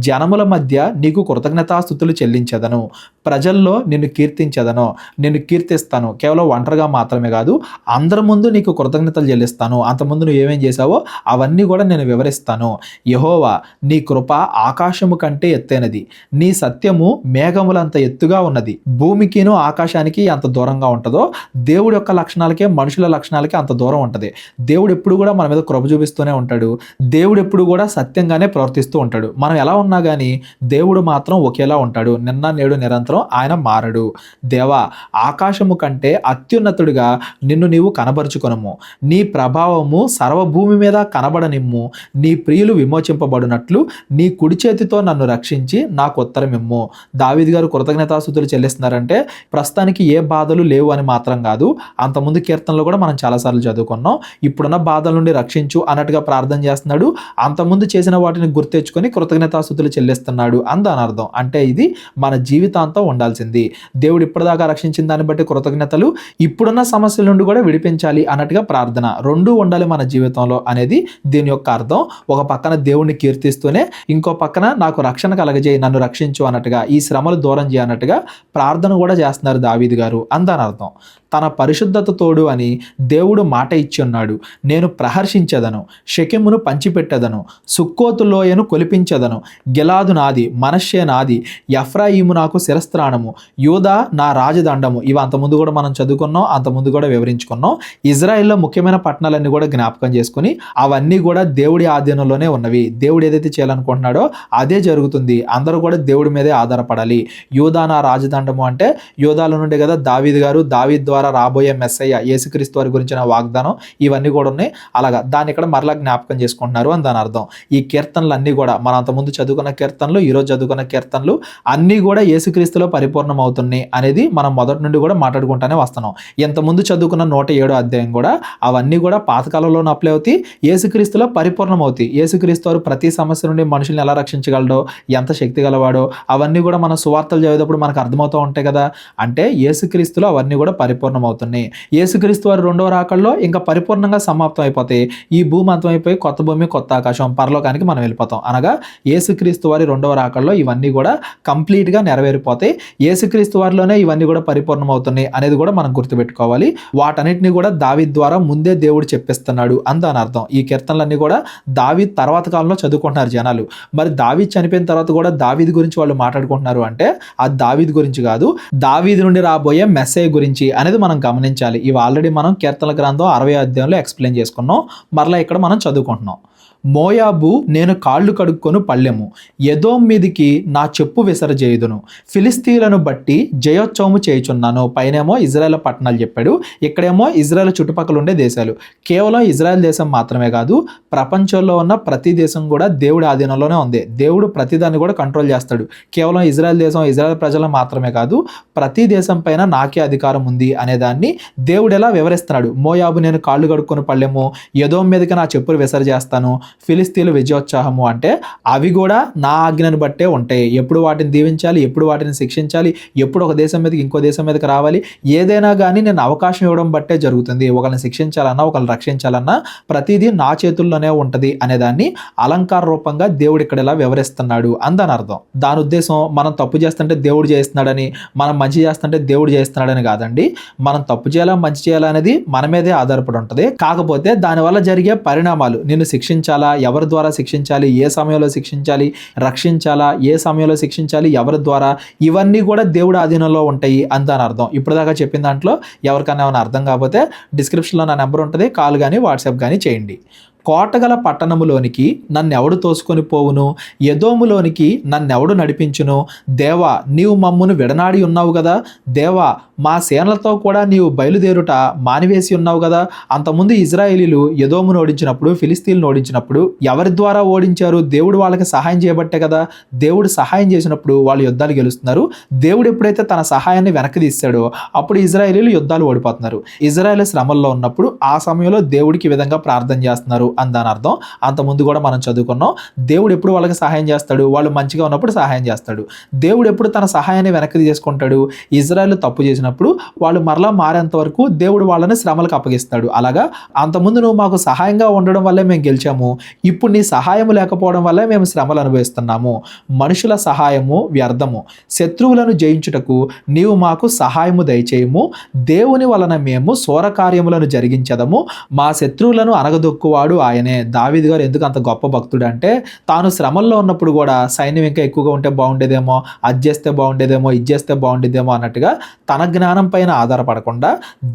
జనముల మధ్య నీకు కృతజ్ఞతాస్తుతులు చెల్లించెదను. ప్రజల్లో నిన్ను కీర్తించెదను. నిన్ను కీర్తిస్తాను. కేవలం ఒంటరిగా మాత్రమే కాదు, అందరి ముందు నీకు కృతజ్ఞతలు చెల్లిస్తాను. అంతకుముందు నువ్వు ఏమేం చేశావో అవన్నీ కూడా నేను వివరిస్తాను. యెహోవా, నీ కృప ఆకాశము కంటే ఎత్తైనది, నీ సత్యము మేఘములంత ఎత్తుగా ఉన్నది. భూమికిను ఆకాశానికి ఎంత దూరంగా ఉంటుందో దేవుడి యొక్క లక్షణాలకే మనుషుల లక్షణాలకి అంత దూరం ఉంటుంది. దేవుడు ఎప్పుడు కూడా మన మీద కృప చూపిస్తూనే ఉంటాడు. దేవుడు ఎప్పుడు కూడా సత్యంగానే ప్రవర్తిస్తూ ఉంటాడు. మనం ఎలా ఉన్నా కానీ దేవుడు మాత్రం ఒకేలా ఉంటాడు. నిన్న నేడు నిరంతరం ఆయన మారడు. దేవా, ఆకాశము కంటే అత్యున్నతుడిగా నిన్ను నీవు కనబరుచుకొనుము. నీ ప్రభావము సర్వభూమి మీద కనబడనిమ్ము. నీ ప్రియులు విమోచింపబడినట్లు నీ కుడి చేతితో నన్ను రక్షించి నాకు ఉత్తరమిమ్ము. దావీదు గారు కృతజ్ఞతాస్తుతులు చెల్లిస్తున్నారంటే ప్రస్తుతానికి ఏ బాధలు లేవు అని మాత్రం కాదు, అంతకుముందు కీర్తనలో కూడా మనం చాలాసార్లు చదువుకున్నాం. ఇప్పుడున్న బాధల నుండి రక్షించు అన్నట్టుగా ప్రార్థన చేస్తున్నాడు. అంతకుముందు చేసిన వాటిని గుర్తెచ్చుకొని కృతజ్ఞతాస్తుతులు చెల్లిస్తున్నాడు అని దాని అర్థం. అంటే ఇది మన జీవితాంతం ఉండాల్సింది. దేవుడు ఇప్పటిదాకా రక్షించిన దాన్ని బట్టి కృతజ్ఞతలు, ఇప్పుడున్న సమస్యల నుండి కూడా విడిపించాలి అన్నట్టుగా ప్రార్థన, రెండూ ఉండాలి మన జీవితంలో అనేది దీని యొక్క అర్థం. ఒక పక్కన దేవుణ్ణి కీర్తిస్తూనే ఇంకో పక్కన నాకు రక్షణ కలగజేయి, నన్ను రక్షించు అన్నట్టుగా, ఈ శ్రమలు దూరం చేయ అన్నట్టుగా ప్రార్థన కూడా చేస్తున్నారు దావీదు గారు అని దాని అర్థం. తన పరిశుద్ధత తోడు అని దేవుడు మాట ఇచ్చి ఉన్నాడు. నేను ప్రహర్షించెదను, షెకెమును పంచిపెట్టెదను, సుక్కోతు లోయను కొలిపించెదను. గిలాదు నాది, మనష్షే నాది, ఎఫ్రాయిము నాకు శిరస్త్రాణము, యూదా నా రాజదండము. ఇవి అంతకుముందు కూడా మనం చదువుకున్నాం, అంతకుముందు కూడా వివరించుకున్నాం. ఇజ్రాయెల్లో ముఖ్యమైన పట్టణాలన్నీ కూడా జ్ఞాపకం చేసుకుని అవన్నీ కూడా దేవుడి ఆధీనంలోనే ఉన్నవి. దేవుడు ఏదైతే చేయాలనుకుంటున్నాడో అదే జరుగుతుంది. అందరూ కూడా దేవుడి మీదే ఆధారపడాలి. యూదా నా రాజదండము అంటే యూదాలో నుండి కదా దావీదు గారు, దావీదు ద్వారా రాబోయే మెస్సయ్య యేసుక్రీస్తు వారి గురించిన వాగ్దానం ఇవన్నీ కూడా ఉన్నాయి. అలాగా దాన్ని ఇక్కడ మరలా జ్ఞాపకం చేసుకుంటున్నారు అని దాని అర్థం. ఈ కీర్తనలు అన్నీ కూడా మన అంతకుముందు చదువుకున్న కీర్తనలు, ఈరోజు చదువుకున్న కీర్తనలు అన్నీ కూడా యేసుక్రీస్తులో పరిపూర్ణం అవుతున్నాయి అనేది మనం మొదటి నుండి కూడా మాట్లాడుకుంటానే వస్తున్నాం. ఇంతకుముందు చదువుకున్న 107వ అధ్యాయం కూడా అవన్నీ కూడా పాతకాలంలోనే అప్లై అవుతాయి, యేసుక్రీస్తులో పరిపూర్ణం అవుతాయి. యేసుక్రీస్తు వారు ప్రతి సమస్య నుండి మనుషుల్ని ఎలా రక్షించగలడో, ఎంత శక్తి గలవాడో అవన్నీ కూడా మనం సువార్తలు చదివేటప్పుడు మనకు అర్థమవుతూ ఉంటాయి కదా. అంటే యేసుక్రీస్తులో అవన్నీ కూడా పరిపూర్ణం అవుతున్నాయి. యేసుక్రీస్తు వారి రెండవ రాకడలో ఇంకా పరిపూర్ణంగా సమాప్తం అయిపోతాయి. ఈ భూమి అంతమైపోయి కొత్త భూమి కొత్త ఆకాశం పరలోకానికి మనం వెళ్ళిపోతాం. అనగా యేసుక్రీస్తు వారి రెండవ రాకడలో ఇవన్నీ కూడా కంప్లీట్గా నెరవేరిపోతాయి. యేసుక్రీస్తు వారిలోనే ఇవన్నీ కూడా పరిపూర్ణం అవుతున్నాయి అనేది కూడా మనం గుర్తుపెట్టుకోవాలి. వాటన్నిటిని కూడా దావీదు ద్వారా ముందే దేవుడు చెప్పిస్తున్నాడు అని దాని అర్థం. ఈ కీర్తనలన్నీ కూడా దావీదు తర్వాత కాలంలో చదువుకుంటున్నారు జనాలు. మరి దావీదు చనిపోయిన తర్వాత కూడా దావీదు గురించి వాళ్ళు మాట్లాడుకుంటున్నారు అంటే అది దావీదు గురించి కాదు, దావీదు నుండి రాబోయే మెస్సయ్య గురించి అనేది మనం గమనించాలి. ఇవి ఆల్రెడీ మనం కీర్తనల గ్రంథం 60వ అధ్యాయంలో ఎక్స్ప్లెయిన్ చేసుకున్నాం. మరలా ఇక్కడ మనం చదువుకుంటున్నాం. మోయాబు నేను కాళ్ళు కడుక్కొను పళ్ళెము, ఎదోం మీదికి నా చెప్పు విసరజేయుదును, ఫిలిస్తీన్లను బట్టి జయోత్సవము చేయుచున్నాను. పైనేమో ఇజ్రాయెల్ పట్టణాలు చెప్పాడు, ఇక్కడేమో ఇజ్రాయెల్ చుట్టుపక్కల ఉండే దేశాలు. కేవలం ఇజ్రాయెల్ దేశం మాత్రమే కాదు, ప్రపంచంలో ఉన్న ప్రతి దేశం కూడా దేవుడి ఆధీనంలోనే ఉంది. దేవుడు ప్రతిదాన్ని కూడా కంట్రోల్ చేస్తాడు. కేవలం ఇజ్రాయెల్ దేశం, ఇజ్రాయెల్ ప్రజలు మాత్రమే కాదు, ప్రతి దేశం పైన నాకే అధికారం ఉంది అనేదాన్ని దేవుడు ఎలా వివరిస్తున్నాడు. మోయాబు నేను కాళ్ళు కడుక్కొని పళ్ళెము, ఎదోం మీదకి నా చెప్పులు విసరజేస్తాను, ఫిలిస్తీన్లు విజయోత్సాహము అంటే అవి కూడా నా ఆజ్ఞను బట్టే ఉంటాయి. ఎప్పుడు వాటిని దీవించాలి, ఎప్పుడు వాటిని శిక్షించాలి, ఎప్పుడు ఒక దేశం మీదకి ఇంకో దేశం మీదకి రావాలి, ఏదైనా కానీ నేను అవకాశం ఇవ్వడం బట్టే జరుగుతుంది. ఒకరిని శిక్షించాలన్నా ఒకరిని రక్షించాలన్నా ప్రతిదీ నా చేతుల్లోనే ఉంటుంది అనేదాన్ని అలంకార రూపంగా దేవుడు ఇక్కడ ఇలా వివరిస్తున్నాడు అని అర్థం. దాని ఉద్దేశం మనం తప్పు చేస్తుంటే దేవుడు చేస్తున్నాడని, మనం మంచి చేస్తుంటే దేవుడు చేస్తున్నాడని కాదండి. మనం తప్పు చేయాలా మంచి చేయాలా అనేది మన మీదే ఆధారపడి ఉంటుంది. కాకపోతే దానివల్ల జరిగే పరిణామాలు, నిన్ను శిక్షించాలా, ఎవరి ద్వారా శిక్షించాలి, ఏ సమయంలో శిక్షించాలి, రక్షించాలా, ఏ సమయంలో శిక్షించాలి, ఎవరి ద్వారా, ఇవన్నీ కూడా దేవుడి ఆధీనంలో ఉంటాయి అని దాని అర్థం. ఇప్పుడు దాకా చెప్పిన దాంట్లో ఎవరికైనా ఏమైనా అర్థం కాకపోతే డిస్క్రిప్షన్లో నా నెంబర్ ఉంటుంది, కాల్ కానీ వాట్సాప్ కానీ చేయండి. కోటగల పట్టణములోనికి నన్నెవడు తోసుకొని పోవును, ఎదోములోనికి నన్నెవడు నడిపించును. దేవా, నీవు మమ్మును విడనాడి ఉన్నావు కదా, దేవా మా సేనలతో కూడా నీవు బయలుదేరుట మానివేసి ఉన్నావు కదా. అంతకుముందు ఇజ్రాయేలీలు ఎదోమును ఓడించినప్పుడు, ఫిలిస్తీన్లను ఓడించినప్పుడు ఎవరి ద్వారా ఓడించారు? దేవుడు వాళ్ళకి సహాయం చేయబట్టే కదా. దేవుడు సహాయం చేసినప్పుడు వాళ్ళు యుద్ధాలు గెలుస్తున్నారు. దేవుడు ఎప్పుడైతే తన సహాయాన్ని వెనక్కి తీస్తాడో అప్పుడు ఇజ్రాయేలీలు యుద్ధాలు ఓడిపోతున్నారు. ఇజ్రాయేల్ శ్రమల్లో ఉన్నప్పుడు ఆ సమయంలో దేవుడికి ఈ విధంగా ప్రార్థన చేస్తున్నారు అని దాని అర్థం. అంతకుముందు కూడా మనం చదువుకున్నాం. దేవుడు ఎప్పుడు వాళ్ళకి సహాయం చేస్తాడు? వాళ్ళు మంచిగా ఉన్నప్పుడు సహాయం చేస్తాడు. దేవుడు ఎప్పుడు తన సహాయాన్ని వెనక్కి తీసుకుంటాడు? ఇజ్రాయేల్ తప్పు చేసినప్పుడు వాళ్ళు మరలా మారేంత వరకు దేవుడు వాళ్ళని శ్రమలకు అప్పగిస్తాడు. అలాగా అంతకుముందు నువ్వు మాకు సహాయంగా ఉండడం వల్లే మేము గెలిచాము, ఇప్పుడు నీ సహాయం లేకపోవడం వల్లే మేము శ్రమలు అనుభవిస్తున్నాము. మనుషుల సహాయము వ్యర్థము, శత్రువులను జయించుటకు నీవు మాకు సహాయము దయచేయము. దేవుని వలన మేము శూర కార్యములను జరిగించదము, మా శత్రువులను అనగదొక్కువాడు ఆయనే. దావీదు గారు ఎందుకు అంత గొప్ప భక్తుడు అంటే, తాను శ్రమల్లో ఉన్నప్పుడు కూడా సైన్యం ఇంకా ఎక్కువగా ఉంటే బాగుండేదేమో, అది చేస్తే బాగుండేదేమో, ఇది చేస్తే బాగుండేదేమో అన్నట్టుగా తన జ్ఞానం పైన ఆధారపడకుండా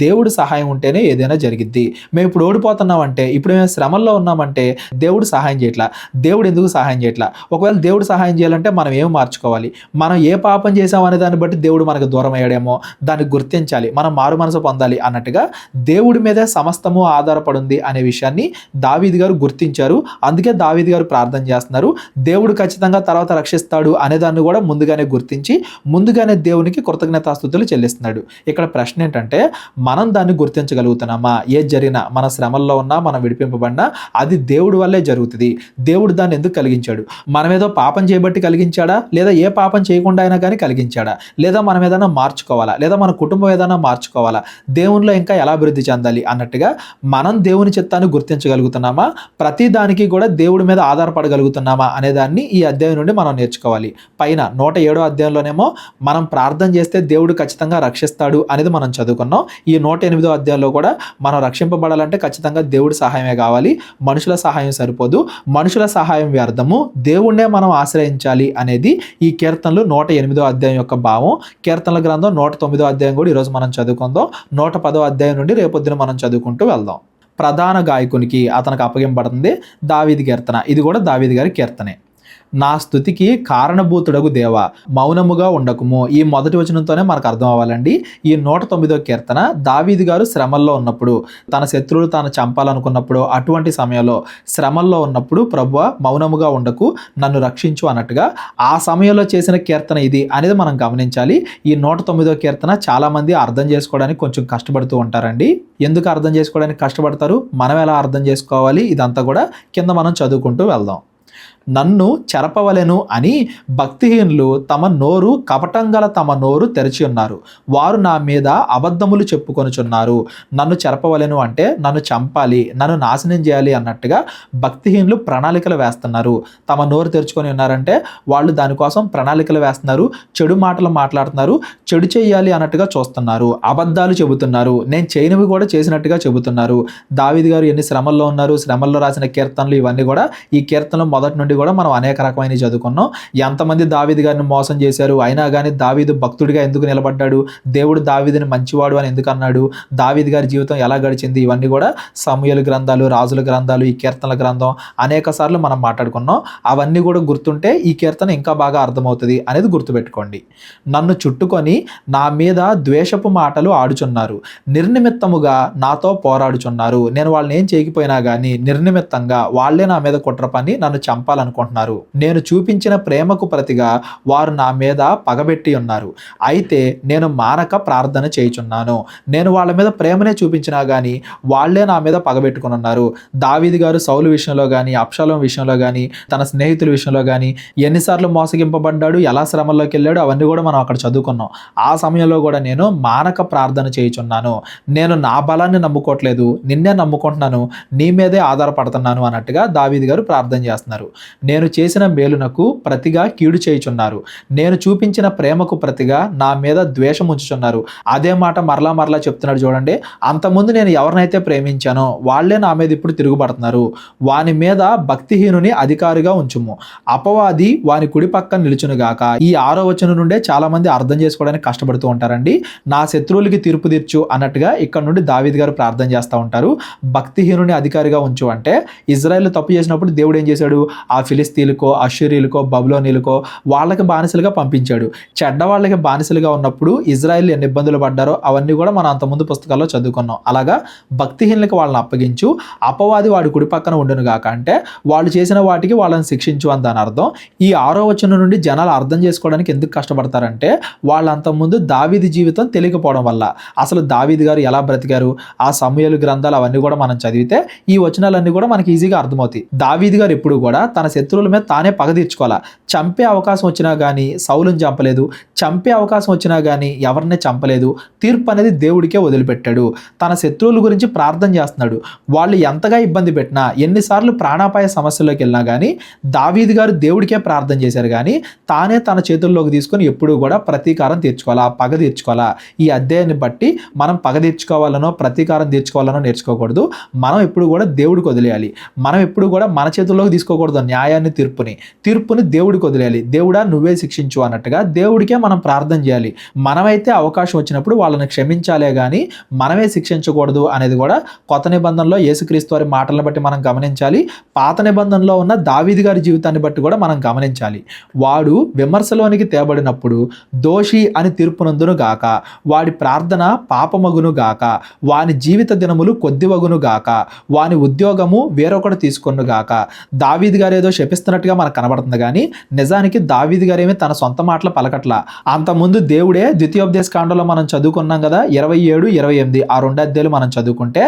దేవుడు సహాయం ఉంటేనే ఏదైనా జరిగిద్ది. మేము ఇప్పుడు ఓడిపోతున్నామంటే, ఇప్పుడు మేము శ్రమల్లో ఉన్నామంటే దేవుడు సహాయం చేయట్లా. దేవుడు ఎందుకు సహాయం చేయట్లా? ఒకవేళ దేవుడు సహాయం చేయాలంటే మనం ఏం మార్చుకోవాలి? మనం ఏ పాపం చేసామనే దాన్ని బట్టి దేవుడు మనకు దూరం అయ్యాడేమో, దాన్ని గుర్తించాలి, మనం మారు మనసు పొందాలి అన్నట్టుగా దేవుడి మీదే సమస్తము ఆధారపడింది అనే విషయాన్ని దావీదు గారు గుర్తించారు. అందుకే దావీదు గారు ప్రార్థన చేస్తున్నారు. దేవుడు ఖచ్చితంగా తర్వాత రక్షిస్తాడు అనే దాన్ని కూడా ముందుగానే గుర్తించి ముందుగానే దేవునికి కృతజ్ఞతాస్తుతులు చెల్లిస్తున్నాడు. ఇక్కడ ప్రశ్న ఏంటంటే, మనం దాన్ని గుర్తించగలుగుతున్నామా? ఏది జరిగినా, మన శ్రమల్లో ఉన్నా, మనం విడిపింపబడినా అది దేవుడి వల్లే జరుగుతుంది. దేవుడు దాన్ని ఎందుకు కలిగించాడు? మనం ఏదో పాపం చేయబట్టి కలిగించాడా, లేదా ఏ పాపం చేయకుండా అయినా కానీ కలిగించాడా, లేదా మనం ఏదైనా మార్చుకోవాలా, లేదా మన కుటుంబం ఏదైనా మార్చుకోవాలా, దేవునిలో ఇంకా ఎలా అభివృద్ధి చెందాలి అన్నట్టుగా మనం దేవుని చిత్తాన్ని గుర్తించగలుగుతున్నామా? ప్రతి దానికి కూడా దేవుడి మీద ఆధారపడగలుగుతున్నామా అనే దాన్ని ఈ అధ్యాయం నుండి మనం నేర్చుకోవాలి. పైన 107వ అధ్యాయంలోనేమో మనం ప్రార్థన చేస్తే దేవుడు ఖచ్చితంగా రక్షిస్తాడు అనేది మనం చదువుకున్నాం. ఈ 108వ అధ్యాయంలో కూడా మనం రక్షింపబడాలంటే ఖచ్చితంగా దేవుడి సహాయమే కావాలి, మనుషుల సహాయం సరిపోదు, మనుషుల సహాయం వ్యర్థము, దేవుణ్ణే మనం ఆశ్రయించాలి అనేది ఈ కీర్తనలు 108వ అధ్యాయం యొక్క భావం. కీర్తనల గ్రంథం 109వ అధ్యాయం కూడా ఈరోజు మనం చదువుకుందాం. 110వ అధ్యాయం నుండి రేపొద్దున మనం చదువుకుంటూ వెళ్దాం. ప్రధాన గాయకునికి అతనికి అప్పగింపబడుతుంది దావీదు కీర్తన. ఇది కూడా దావీదు గారి కీర్తనే. నా స్తుతికి కారణభూతుడగు దేవా, మౌనముగా ఉండకుము. ఈ మొదటి వచనంతోనే మనకు అర్థం అవ్వాలండి. ఈ 109వ కీర్తన దావీదు గారు శ్రమల్లో ఉన్నప్పుడు, తన శత్రువులు తాను చంపాలనుకున్నప్పుడు, అటువంటి సమయంలో శ్రమల్లో ఉన్నప్పుడు ప్రభువా మౌనముగా ఉండకు, నన్ను రక్షించు అన్నట్టుగా ఆ సమయంలో చేసిన కీర్తన ఇది అనేది మనం గమనించాలి. ఈ 109వ కీర్తన చాలామంది అర్థం చేసుకోవడానికి కొంచెం కష్టపడుతూ ఉంటారండి. ఎందుకు అర్థం చేసుకోవడానికి కష్టపడతారు? మనం ఎలా అర్థం చేసుకోవాలి? ఇదంతా కూడా కింద మనం చదువుకుంటూ వెళ్దాం. నన్ను చెరపవలెను అని భక్తిహీనులు కపటం గల తమ నోరు తెరిచి ఉన్నారు. వారు నా మీద అబద్ధములు చెప్పుకొనుచున్నారు. నన్ను చెరపవలెను అంటే నన్ను చంపాలి, నన్ను నాశనం చేయాలి అన్నట్టుగా భక్తిహీనులు ప్రణాళికలు వేస్తున్నారు. తమ నోరు తెరుచుకొని ఉన్నారంటే వాళ్ళు దానికోసం ప్రణాళికలు వేస్తున్నారు, చెడు మాటలు మాట్లాడుతున్నారు, చెడు చేయాలి అన్నట్టుగా చూస్తున్నారు, అబద్ధాలు చెబుతున్నారు, నేను చేయనివి కూడా చేసినట్టుగా చెబుతున్నారు. దావీదు గారు ఎన్ని శ్రమల్లో ఉన్నారు, శ్రమల్లో రాసిన కీర్తనలు ఇవన్నీ కూడా ఈ కీర్తనలు మొదటి నుండి కూడా మనం అనేక రకమైన చదువుకున్నాం. ఎంతమంది దావీదు గారిని మోసం చేశారు, అయినా కానీ దావీదు భక్తుడిగా ఎందుకు నిలబడ్డాడు, దేవుడు దావీదుని మంచివాడు అని ఎందుకు అన్నాడు, దావీదు గారి జీవితం ఎలా గడిచింది, ఇవన్నీ కూడా సమూయేలు గ్రంథాలు, రాజుల గ్రంథాలు, ఈ కీర్తనల గ్రంథం అనేక సార్లు మనం మాట్లాడుకున్నాం. అవన్నీ కూడా గుర్తుంటే ఈ కీర్తన ఇంకా బాగా అర్థమవుతుంది అనేది గుర్తుపెట్టుకోండి. నన్ను చుట్టుకొని నా మీద ద్వేషపు మాటలు ఆడుచున్నారు, నిర్నిమిత్తముగా నాతో పోరాడుచున్నారు. నేను వాళ్ళని ఏం చేయకపోయినా కానీ నిర్నిమిత్తంగా వాళ్ళే నా మీద కుట్ర పని నన్ను చంపాలనుకుంటున్నారు. నేను చూపించిన ప్రేమకు ప్రతిగా వారు నా మీద పగబెట్టి ఉన్నారు. అయితే నేను మానక ప్రార్థన చేయుచున్నాను. నేను వాళ్ళ మీద ప్రేమనే చూపించినా కానీ వాళ్ళే నా మీద పగబెట్టుకుని ఉన్నారు. దావీదు గారు సౌలు విషయంలో కానీ, అబ్షాలోము విషయంలో కానీ, తన స్నేహితుల విషయంలో కానీ ఎన్నిసార్లు మోసగింపబడ్డాడు, ఎలా శ్రమల్లోకి వెళ్ళాడు, అవన్నీ కూడా మనం అక్కడ చదువుకున్నాం. ఆ సమయంలో కూడా నేను మానక ప్రార్థన చేయుచున్నాను. నేను నా బలాన్ని నమ్ముకోవట్లేదు, నిన్నే నమ్ముకుంటున్నాను, నీ మీదే ఆధారపడుతున్నాను అన్నట్టుగా దావీదు గారు ప్రార్థన చేస్తున్నారు. నేను చేసిన మేలునకు ప్రతిగా కీడు చేయుచున్నారు. నేను చూపించిన ప్రేమకు ప్రతిగా నా మీద ద్వేషం ఉంచుచున్నారు. అదే మాట మరలా చెప్తున్నాడు చూడండి. అంతకుముందు నేను ఎవరినైతే ప్రేమించానో వాళ్ళే నా మీద ఇప్పుడు తిరుగుబడుతున్నారు. వాని మీద భక్తిహీనుని అధికారిగా ఉంచుము, అపవాది వాని కుడి పక్కన నిలుచునుగాక. ఈ 6వ వచనం నుండే చాలా మంది అర్థం చేసుకోవడానికి కష్టపడుతూ ఉంటారండి. నా శత్రువులకి తీర్పు తీర్చు అన్నట్టుగా ఇక్కడ నుండి దావీదు గారు ప్రార్థన చేస్తూ ఉంటారు. భక్తిహీనుని అధికారిగా ఉంచు అంటే ఇజ్రాయేల్ తప్పు చేసినప్పుడు దేవుడు ఏం చేశాడు, ఆ ఫిలిస్తీన్లకో, అష్షూరీలకో, బబులోనీలకో వాళ్ళకి బానిసలుగా పంపించాడు. చెడ్డ వాళ్ళకి బానిసలుగా ఉన్నప్పుడు ఇజ్రాయిల్ ఎన్ని ఇబ్బందులు పడ్డారో అవన్నీ కూడా మనం అంతకుముందు పుస్తకాల్లో చదువుకున్నాం. అలాగా భక్తిహీనులకు వాళ్ళని అప్పగించు, అపవాది వాడి కుడి పక్కన ఉండును గాక అంటే వాళ్ళు చేసిన వాటికి వాళ్ళని శిక్షించు అని దాని అర్థం. ఈ 6వ వచనం నుండి జనాలు అర్థం చేసుకోవడానికి ఎందుకు కష్టపడతారంటే వాళ్ళు అంతకుముందు దావీదు జీవితం తెలియకపోవడం వల్ల. అసలు దావీదు గారు ఎలా బ్రతికారు, ఆ సమూయేలు గ్రంథాలు అవన్నీ కూడా మనం చదివితే ఈ వచనాలన్నీ కూడా మనకి ఈజీగా అర్థమవుతాయి. దావీదు గారు ఎప్పుడు కూడా తన శత్రువుల మీద తానే పగ తీర్చుకోవాలా. చంపే అవకాశం వచ్చినా కానీ సౌలుని చంపలేదు, చంపే అవకాశం వచ్చినా కానీ ఎవరిని చంపలేదు. తీర్పు అనేది దేవుడికే వదిలిపెట్టాడు. తన శత్రువుల గురించి ప్రార్థన చేస్తున్నాడు. వాళ్ళు ఎంతగా ఇబ్బంది పెట్టినా, ఎన్నిసార్లు ప్రాణాపాయ సమస్యల్లోకి వెళ్ళినా కానీ దావీదు గారు దేవుడికే ప్రార్థన చేశారు కానీ తానే తన చేతుల్లోకి తీసుకొని ఎప్పుడూ కూడా ప్రతీకారం తీర్చుకోవాలా, పగ తీర్చుకోవాలా. ఈ అధ్యాయాన్ని బట్టి మనం పగ తీర్చుకోవాలనో ప్రతీకారం తీర్చుకోవాలనో నేర్చుకోకూడదు. మనం ఎప్పుడు కూడా దేవుడికి వదిలేయాలి. మనం ఎప్పుడు కూడా మన చేతుల్లోకి తీసుకోకూడదు న్యాయాన్ని, తీర్పుని దేవుడికి వదిలేయాలి. దేవుడా నువ్వే శిక్షించు అన్నట్టుగా దేవుడికే మనం ప్రార్థన చేయాలి. మనమైతే అవకాశం వచ్చినప్పుడు వాళ్ళని క్షమించాలే కానీ మనమే శిక్షించకూడదు అనేది కూడా కొత్త నిబంధనలో యేసుక్రీస్తు వారి మాటలను బట్టి మనం గమనించాలి. పాత నిబంధనలో ఉన్న దావీదు గారి జీవితాన్ని బట్టి కూడా మనం గమనించాలి. వాడు విమర్శలోనికి తేబడినప్పుడు దోషి అని తీర్పునందును గాక, వాడి ప్రార్థన పాపమగును గాక, వాని జీవిత దినములు కొద్దివగును గాక, వాని ఉద్యోగము వేరొకటి తీసుకొను గాక. దావీదు గారు ఏదో శపిస్తున్నట్టుగా మనకు కనబడుతుంది కానీ నిజానికి దావీదు గారేమీ తన సొంత మాటలు పలకట్లా. అంతకుముందు దేవుడే ద్వితీయోపదేశ కాండంలో మనం చదువుకున్నాం కదా, 27, 28 ఆ 2 అధ్యాయాలు మనం చదువుకుంటే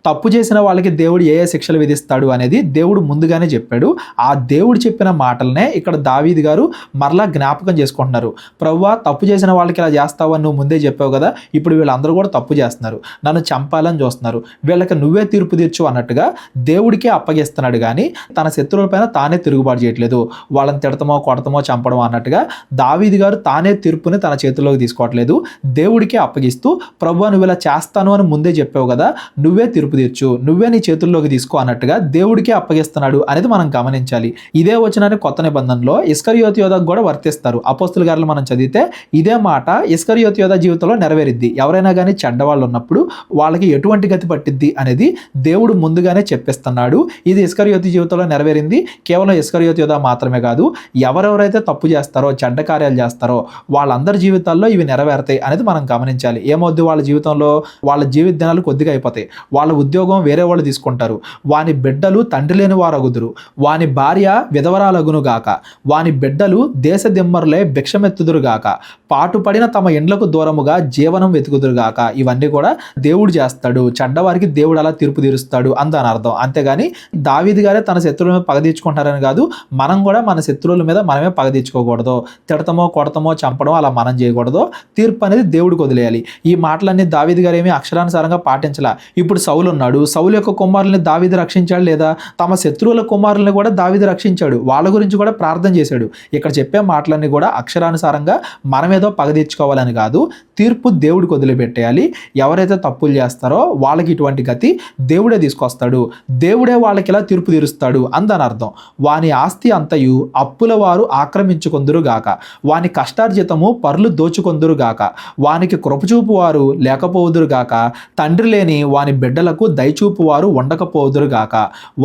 తప్పు చేసిన వాళ్ళకి దేవుడు ఏ శిక్షలు విధిస్తాడు అనేది దేవుడు ముందుగానే చెప్పాడు. ఆ దేవుడు చెప్పిన మాటలనే ఇక్కడ దావీదు గారు మరలా జ్ఞాపకం చేసుకుంటున్నారు. ప్రభువా తప్పు చేసిన వాళ్ళకి ఇలా చేస్తావు అని నువ్వు ముందే చెప్పావు కదా, ఇప్పుడు వీళ్ళందరూ కూడా తప్పు చేస్తున్నారు, నన్ను చంపాలని చూస్తున్నారు, వీళ్ళకి నువ్వే తీర్పు తీర్చు అన్నట్టుగా దేవుడికే అప్పగిస్తున్నాడు కానీ తన శత్రువులపైన తానే తిరుగుబాటు చేయట్లేదు. వాళ్ళని తిడతామో కొడతామో చంపడం అన్నట్టుగా దావీదు గారు తానే తీర్పుని తన చేతుల్లోకి తీసుకోవట్లేదు, దేవుడికే అప్పగిస్తూ ప్రభువా నువ్వు ఇలా చేస్తాను అని ముందే చెప్పావు కదా, నువ్వే తీర్పు తీర్చు, నువ్వే నీ చేతుల్లోకి తీసుకో అన్నట్టుగా దేవుడికే అప్పగిస్తున్నాడు అనేది మనం గమనించాలి. ఇదే వచనాన్ని కొత్త నిబంధనలో ఇస్కరియోతు యోధాకు కూడా వర్తిస్తారు. అపోస్తుల గారులు మనం చదివితే ఇదే మాట ఇస్కరియోతు యోధా జీవితంలో నెరవేరిద్ది. ఎవరైనా కానీ చెడ్డవాళ్ళు ఉన్నప్పుడు వాళ్ళకి ఎటువంటి గతి పట్టిద్ది అనేది దేవుడు ముందుగానే చెప్పిస్తున్నాడు. ఇది ఇస్కరియోతు జీవితంలో నెరవేరింది. కేవలం ఇస్కరియోతు యోధా మాత్రమే కాదు, ఎవరెవరైతే తప్పు చేస్తారో చెడ్డ కార్యాలు చేస్తారో వాళ్ళందరి జీవితాల్లో ఇవి నెరవేరుతాయి అనేది మనం గమనించాలి. ఏమవుద్ది వాళ్ళ జీవితంలో, వాళ్ళ జీవిత దినాలు కొద్దిగా అయిపోతాయి, వాళ్ళ ఉద్యోగం వేరే వాళ్ళు తీసుకుంటారు, వాని బిడ్డలు తండ్రి లేని వారు అగుదురు, వాని భార్య విధవరాలగును గాక, వాని బిడ్డలు దేశ దిమ్మరులే భిక్షమెత్తుదురు గాక, పాటుపడిన తమ ఇండ్లకు దూరముగా జీవనం వెతుకుదురు గాక. ఇవన్నీ కూడా దేవుడు చేస్తాడు. చెడ్డవారికి దేవుడు అలా తీర్పు తీరుస్తాడు అని దాని అర్థం. అంతేగాని దావీదు గారే తన శత్రువుల మీద పగ తీర్చుకుంటారని కాదు. మనం కూడా మన శత్రువుల మీద మనమే పగ తీర్చుకోకూడదు. తిడతామో కొడతామో చంపడం అలా మనం చేయకూడదు. తీర్పు అనేది దేవుడికి వదిలేయాలి. ఈ మాటలన్నీ దావీదు గారు ఏమీ అక్షరానుసారంగా పాటించలా. ఇప్పుడు సౌలు ఉన్నాడు, సౌలు యొక్క కుమారుల్ని దావీదు రక్షించాడు లేదా? తమ శత్రువుల కుమారుల్ని కూడా దావీదు రక్షించాడు, వాళ్ళ గురించి కూడా ప్రార్థన చేశాడు. ఇక్కడ చెప్పే మాటలన్నీ కూడా అక్షరానుసారంగా మనమేదో పగ తీర్చుకోవాలని కాదు, తీర్పు దేవుడికి వదిలిపెట్టేయాలి. ఎవరైతే తప్పులు చేస్తారో వాళ్ళకి ఇటువంటి గతి దేవుడే తీసుకొస్తాడు, దేవుడే వాళ్ళకి ఇలా తీర్పు తీరుస్తాడు అని దాని అర్థం. వాని ఆస్తి అంతయు అప్పుల వారు ఆక్రమించుకొందురు గాక, వాని కష్టార్జితము పరులు దోచుకొందురు గాక, వానికి కృపచూపు వారు లేకపోదురు గాక, తండ్రి లేని వాని బిడ్డలకు దయచూపు వారు ఉండకపోదురు గాక,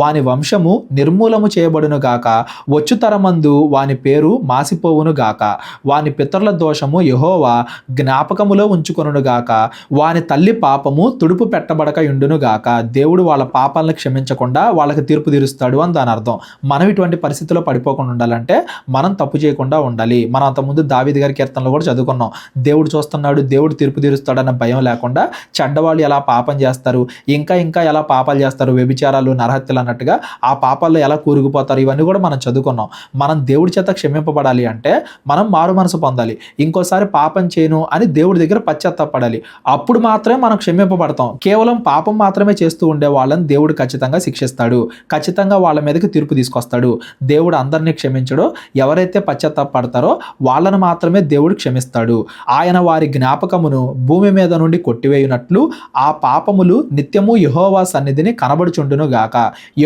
వాని వంశము నిర్మూలము చేయబడును గాక, వచ్చుతరమందు వాని పేరు మాసిపోవును గాక, వాని పితరుల దోషము యెహోవా జ్ఞాపకములో ఉంచుకొనును గాక, వాని తల్లి పాపము తుడుపు పెట్టబడక ఉండును గాక. దేవుడు వాళ్ళ పాపాలను క్షమించకుండా వాళ్ళకి తీర్పు తీరుస్తాడు అని దాని అర్థం. మనం ఇటువంటి పరిస్థితుల్లో పడిపోకుండా ఉండాలంటే మనం తప్పు చేయకుండా ఉండాలి. మనం అంతకుముందు దావీదు గారి కీర్తనలో కూడా చదువుకున్నాం, దేవుడు చూస్తున్నాడు, దేవుడు తీర్పు తీరుస్తాడన్న భయం లేకుండా చెడ్డవాళ్ళు ఎలా పాపం చేస్తారు, ఇంకా ఎలా పాపాలు చేస్తారు, వ్యభిచారాలు, నరహత్యలు అన్నట్టుగా ఆ పాపాల్లో ఎలా కూరుకుపోతారు, ఇవన్నీ కూడా మనం చదువుకున్నాం. మనం దేవుడి చేత క్షమింపబడాలి అంటే మనం మారు మనసు పొందాలి. ఇంకోసారి పాపం చేయను అని దేవుడి దగ్గర పశ్చాత్తాపడాలి. అప్పుడు మాత్రమే మనం క్షమింపబడతాం. కేవలం పాపం మాత్రమే చేస్తూ ఉండే వాళ్ళని దేవుడు ఖచ్చితంగా శిక్షిస్తాడు, ఖచ్చితంగా వాళ్ళ మీదకి తీర్పు తీసుకొస్తాడు. దేవుడు అందరినీ క్షమించడు. ఎవరైతే పశ్చాత్తాపడతారో వాళ్ళను మాత్రమే దేవుడు క్షమిస్తాడు. ఆయన వారి జ్ఞాపకమును భూమి మీద నుండి కొట్టివేయునట్లు ఆ పాపములు నిత్యము యెహోవా సన్నిధిని కనబడుచుండును గాక.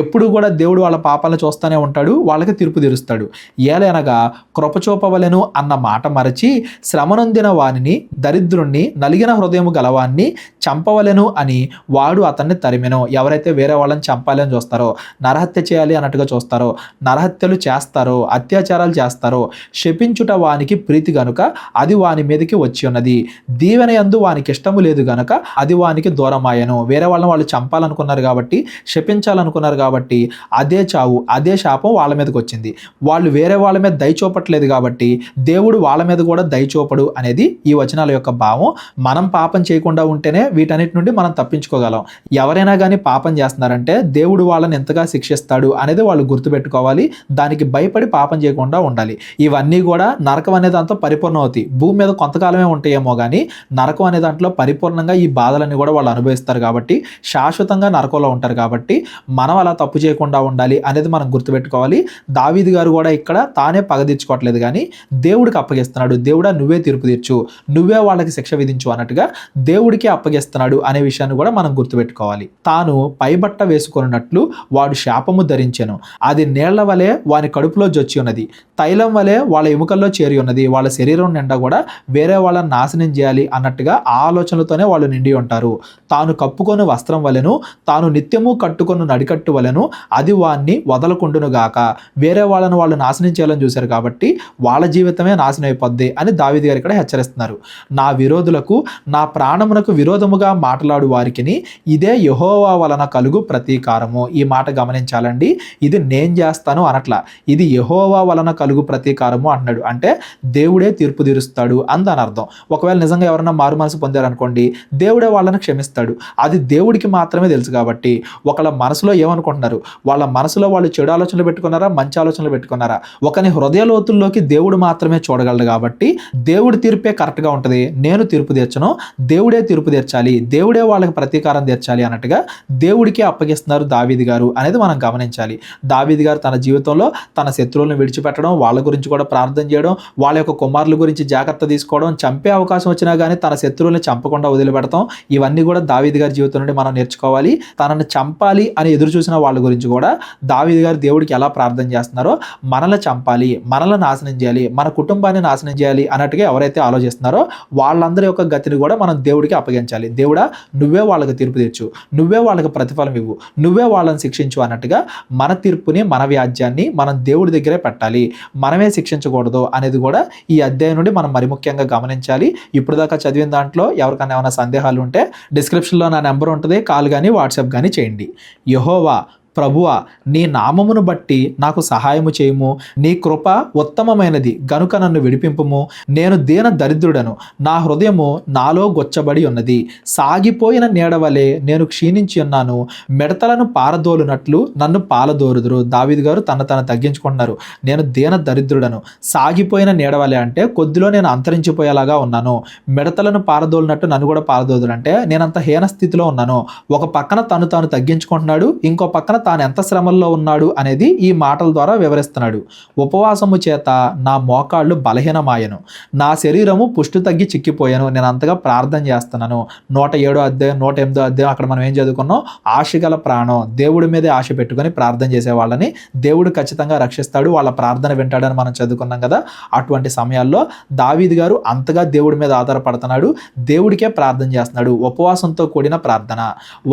ఎప్పుడు కూడా దేవుడు వాళ్ళ పాపాలను చూస్తూనే ఉంటాడు, వాళ్ళకి తీర్పు తీరుస్తాడు. ఏలనగా కృపచూపవలెను అన్న మాట మరచి శ్రమనొందిన వానిని, దరిద్రుణ్ణి, నలిగిన హృదయము గలవాన్ని చంపవలెను అని వాడు అతన్ని తరిమెను. ఎవరైతే వేరే వాళ్ళని చంపాలని చూస్తారో, నరహత్య చేయాలి అన్నట్టుగా చూస్తారో, నరహత్యలు చేస్తారో, అత్యాచారాలు చేస్తారో, శపించుట వానికి ప్రీతి గనుక అది వాని మీదకి వచ్చి ఉన్నది. దీవెన యందు వానికి ఇష్టము లేదు గనుక అది వానికి దూరమాయను. వేరే వాళ్ళని వాళ్ళు చంపాలనుకున్నారు కాబట్టి, శపించాలనుకున్నారు కాబట్టి అదే చావు, అదే శాపం వాళ్ళ మీదకి వచ్చింది. వాళ్ళు వేరే వాళ్ళ మీద దయ చూపట్లేదు కాబట్టి దేవుడు వాళ్ళ మీద కూడా దయ చూపడు అనేది ఈ వచనాల యొక్క భావం. మనం పాపం చేయకుండా ఉంటేనే వీటన్నిటి నుండి మనం తప్పించుకోగలం. ఎవరైనా కానీ పాపం చేస్తున్నారంటే దేవుడు వాళ్ళని ఎంతగా శిక్షిస్తాడు అనేది వాళ్ళు గుర్తుపెట్టుకోవాలి. దానికి భయపడి పాపం చేయకుండా ఉండాలి. ఇవన్నీ కూడా నరకం అనే దాంతో పరిపూర్ణం అవుతాయి. భూమి మీద కొంతకాలమే ఉంటాయేమో కానీ నరకం అనే దాంట్లో పరిపూర్ణంగా ఈ బాధలన్నీ కూడా వాళ్ళు అనుభవిస్తారు కాబట్టి, శాశ్వతంగా నరకంలో ఉంటారు కాబట్టి మనం అలా తప్పు చేయకుండా ఉండాలి అనేది మనం గుర్తుపెట్టుకోవాలి. దావీదు గారు కూడా ఇక్కడ తానే పగ తీర్చుకోవట్లేదు కానీ దేవుడికి అప్పగిస్తున్నాడు. దేవుడా నువ్వే తీర్పు తీర్చు, నువ్వే వాళ్ళకి శిక్ష విధించు అన్నట్టుగా దేవుడికి అప్పగిస్తున్నాడు అనే విషయాన్ని కూడా మనం గుర్తుపెట్టుకోవాలి. తాను పైబట్ట వేసుకున్నట్లు వాడు శాపము ధరించెను, అది నీళ్ల వలె వాని కడుపులో జొచ్చి ఉన్నది, తైలం వలె వాళ్ళ ఎముకల్లో చేరి ఉన్నది. వాళ్ళ శరీరం నిండా కూడా వేరే వాళ్ళని నాశనం చేయాలి అన్నట్టుగా ఆలోచనలతోనే వాళ్ళు నిండి ఉంటారు. తాను కప్పుకొని వస్త్రం వలెను, తాను నిత్యము కట్టుకొని నడికట్టు వలెను అది వాన్ని వదలకుండును గాక. వేరే వాళ్ళను వాళ్ళు నాశనం చేయాలని చూశారు కాబట్టి వాళ్ళ జీవితమే నాశనం అయిపోద్ది అని దావీదు గారు ఇక్కడ హెచ్చరిస్తున్నారు. నా విరోధులకు, నా ప్రాణమునకు విరోధముగా మాట్లాడు వారికిని ఇదే యెహోవా వలన కలుగు ప్రతీకారము. ఈ మాట గమనించాలండి. ఇది నేను చేస్తాను అనట్లా, ఇది యెహోవా వలన కలుగు ప్రతీకారము అంటున్నాడు. అంటే దేవుడే తీర్పు తీరుస్తాడు అని దాని అర్థం. ఒకవేళ నిజంగా ఎవరైనా మారు మనసు పొందారనుకోండి, దేవుడే వాళ్ళని క్షమిస్తాడు. అది దేవుడికి మాత్రమే తెలుసు కాబట్టి ఒకళ్ళ మనసులో ఏమనుకుంటున్నారు, వాళ్ళ మనసులో వాళ్ళు చెడు ఆలోచనలు పెట్టుకున్నారా, మంచి ఆలోచనలు పెట్టుకున్నారా, ఒకని హృదయ లోతుల్లోకి దేవుడు మాత్రమే చూడగలడు. కాబట్టి దేవుడి తీర్పే కరెక్ట్గా ఉంటుంది. నేను తీర్పు తీర్చను, దేవుడే తీర్పు తీర్చాలి, దేవుడే వాళ్ళకి ప్రతీకారం తీర్చాలి అన్నట్టుగా దేవుడికే అప్పగిస్తున్నారు దావీదు గారు అనేది మనం గమనించాలి. దావీదు గారు తన జీవితంలో తన శత్రువులను విడిచిపెట్టడం, వాళ్ళ గురించి కూడా ప్రార్థన చేయడం, వాళ్ళ యొక్క కుమారుల గురించి జాగ్రత్త తీసుకోవడం, చంపే అవకాశం వచ్చినా కానీ తన శత్రువులను చంపకుండా వదిలిపెడతాం, ఇవన్నీ కూడా దావీదు గారి జీవితం నుండి మనం నేర్చుకోవాలి. తనను చంపాలి అని ఎదురు చూసిన వాళ్ళ గురించి కూడా దావీదు గారు దేవుడికి ఎలా ప్రార్థన చేస్తున్నారో, మనల్ని చంపాలి, మనల్ని నాశనం చేయాలి, మన కుటుంబాన్ని నాశనం చేయాలి అన్నట్టుగా ఎవరైతే ఆలోచిస్తున్నారో వాళ్ళందరి యొక్క గతిని కూడా మనం దేవుడికి అప్పగించాలి. దేవుడా నువ్వే వాళ్ళకి తీర్పు తీర్చు, నువ్వే వాళ్ళకి ప్రతిఫలం ఇవ్వు, నువ్వే వాళ్ళని శిక్షించు అన్నట్టుగా మన తీర్పుని, మన వ్యాజ్యాన్ని మనం దేవుడి దగ్గరే పెట్టాలి, మనమే శిక్షించకూడదు అనేది కూడా ఈ అధ్యాయం నుండి మనం మరి ముఖ్యంగా గమనించాలి. ఇప్పుడు దాకా చదివిన దాంట్లో ఎవరికైనా ఏమైనా సందేహాలు ఉంటే డిస్క్రిప్షన్లో నా నెంబర్ ఉంటుంది, కాల్ కానీ వాట్సాప్ కానీ చేయండి. యెహోవా ప్రభువా, నీ నామమును బట్టి నాకు సహాయము చేయుము, నీ కృప ఉత్తమమైనది గనుక నన్ను విడిపింపుము. నేను దీన దరిద్రుడను, నా హృదయము నాలో గొచ్చబడి ఉన్నది, సాగిపోయిన నీడవలే నేను క్షీణించి ఉన్నాను, మిడతలను పారదోలునట్లు నన్ను పాలదోరుదురు. దావీదు గారు తను తగ్గించుకుంటున్నారు. నేను దీన దరిద్రుడను, సాగిపోయిన నీడవలే అంటే కొద్దిలో నేను అంతరించిపోయేలాగా ఉన్నాను, మిడతలను పారదోలినట్టు నన్ను కూడా పారదోదురు అంటే నేనంత హీన స్థితిలో ఉన్నాను. ఒక పక్కన తాను తగ్గించుకుంటున్నాడు, ఇంకో పక్కన తాను ఎంత శ్రమల్లో ఉన్నాడు అనేది ఈ మాటల ద్వారా వివరిస్తున్నాడు. ఉపవాసము చేత నా మోకాళ్ళు బలహీనమాయను, నా శరీరము పుష్టి తగ్గి చిక్కిపోయాను, నేను అంతగా ప్రార్థన చేస్తున్నాను. 107 అధ్యాయం 108 అధ్యాయం అక్కడ మనం ఏం చదువుకున్నాం, ఆశగల ప్రాణం, దేవుడి మీదే ఆశ పెట్టుకొని ప్రార్థన చేసే వాళ్ళని దేవుడు ఖచ్చితంగా రక్షిస్తాడు, వాళ్ళ ప్రార్థన వింటాడని మనం చదువుకున్నాం కదా. అటువంటి సమయాల్లో దావీదు గారు అంతగా దేవుడి మీద ఆధారపడుతున్నాడు, దేవుడికే ప్రార్థన చేస్తున్నాడు. ఉపవాసంతో కూడిన ప్రార్థన.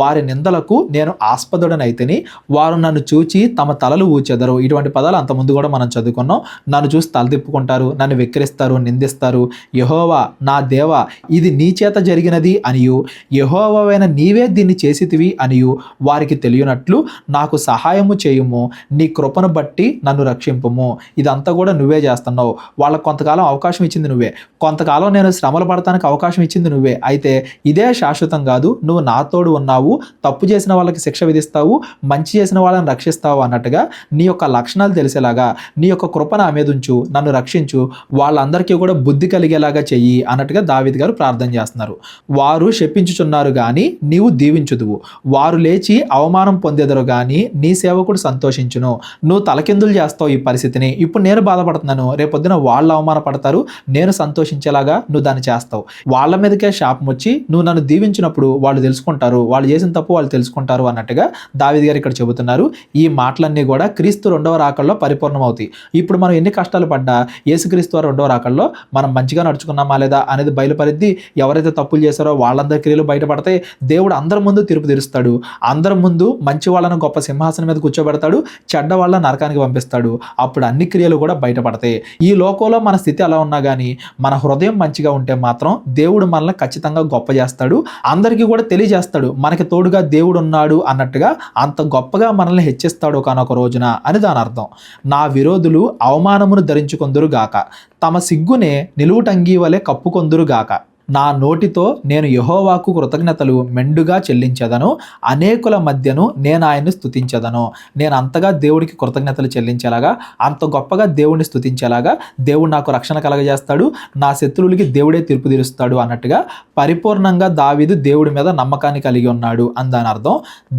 వారి నిందలకు నేను ఆస్పదుడనైతిని, వారు నన్ను చూచి తమ తలలు ఊచెదరు. ఇటువంటి పదాలు అంత ముందు కూడా మనం చదువుకున్నాం. నన్ను చూసి తల తిప్పుకుంటారు, నన్ను వెక్కిరిస్తారు, నిందిస్తారు. యెహోవా నా దేవా, ఇది నీ చేత జరిగినది అనియు, యెహోవావైన నీవే దీన్ని చేసితివి అనియు వారికి తెలియనట్లు నాకు సహాయము చేయుము, నీ కృపను బట్టి నన్ను రక్షింపుము. ఇదంతా కూడా నువ్వే చేస్తున్నావు. వాళ్ళకు కొంతకాలం అవకాశం ఇచ్చింది నువ్వే, కొంతకాలం నేను శ్రమలు పడటానికి అవకాశం ఇచ్చింది నువ్వే. అయితే ఇదే శాశ్వతం కాదు, నువ్వు నా తోడు ఉన్నావు, తప్పు చేసిన వాళ్ళకి శిక్ష విధిస్తావు, మంచి చేసిన వాళ్ళని రక్షిస్తావు అన్నట్టుగా నీ యొక్క లక్షణాలు తెలిసేలాగా నీ యొక్క కృప నా మీద ఉంచు, నన్ను రక్షించు, వాళ్ళందరికీ కూడా బుద్ధి కలిగేలాగా చెయ్యి అన్నట్టుగా దావీదు గారు ప్రార్థన చేస్తున్నారు. వారు శపించుచున్నారు గాని నీవు దీవించుదువు, వారు లేచి అవమానం పొందెదరు గాని నీ సేవకుడు సంతోషించును. నువ్వు తలకిందులు చేస్తావు ఈ పరిస్థితిని. ఇప్పుడు నేను బాధపడుతున్నాను, రేపొద్దున వాళ్ళు అవమానపడతారు, నేను సంతోషించేలాగా నువ్వు దాన్ని చేస్తావు. వాళ్ళ మీదకే శాపం వచ్చి నువ్వు నన్ను దీవించినప్పుడు వాళ్ళు తెలుసుకుంటారు, వాళ్ళు చేసిన తప్పు వాళ్ళు తెలుసుకుంటారు అన్నట్టుగా దావీదు గారు ఇక్కడ కూడా చెబుతున్నారు. ఈ మాటలన్నీ కూడా క్రీస్తు రెండవ రాకడలో పరిపూర్ణమవుతాయి. ఇప్పుడు మనం ఎన్ని కష్టాలు పడ్డా యేసుక్రీస్తు వారి రెండవ రాకడలో మనం మంచిగా నడుచుకున్నామా లేదా అనేది బయలుపరిద్ది. ఎవరైతే తప్పులు చేశారో వాళ్ళందరి క్రియలు బయటపడతాయి. దేవుడు అందరి ముందు తీర్పు తీరుస్తాడు. అందరి ముందు మంచి వాళ్ళను గొప్ప సింహాసనం మీద కూర్చోబెడతాడు, చెడ్డ వాళ్ళ నరకానికి పంపిస్తాడు. అప్పుడు అన్ని క్రియలు కూడా బయటపడతాయి. ఈ లోకంలో మన స్థితి ఎలా ఉన్నా కానీ మన హృదయం మంచిగా ఉంటే మాత్రం దేవుడు మనల్ని ఖచ్చితంగా గొప్ప చేస్తాడు. అందరికీ కూడా తెలియజేస్తాడు మనకి తోడుగా దేవుడు ఉన్నాడు అన్నట్టుగా. అంత గొప్పగా మనల్ని హెచ్చిస్తాడు ఒకనొక రోజున అని దాని అర్థం. నా విరోధులు అవమానమును ధరించుకొందురు గాక, తమ సిగ్గునే నిలువుటంగీ వలె కప్పుకొందురు గాక. నా నోటితో నేను యెహోవాకు కృతజ్ఞతలు మెండుగా చెల్లించెదను, అనేకుల మధ్యను నేను ఆయన్ని స్తుతించెదను. నేను అంతగా దేవుడికి కృతజ్ఞతలు చెల్లించేలాగా, అంత గొప్పగా దేవుడిని స్తుతించేలాగా దేవుడు నాకు రక్షణ కలగజేస్తాడు, నా శత్రువులకి దేవుడే తీర్పు తీరుస్తాడు అన్నట్టుగా పరిపూర్ణంగా దావీదు దేవుడి మీద నమ్మకాన్ని కలిగి ఉన్నాడు అని దాని అర్థం.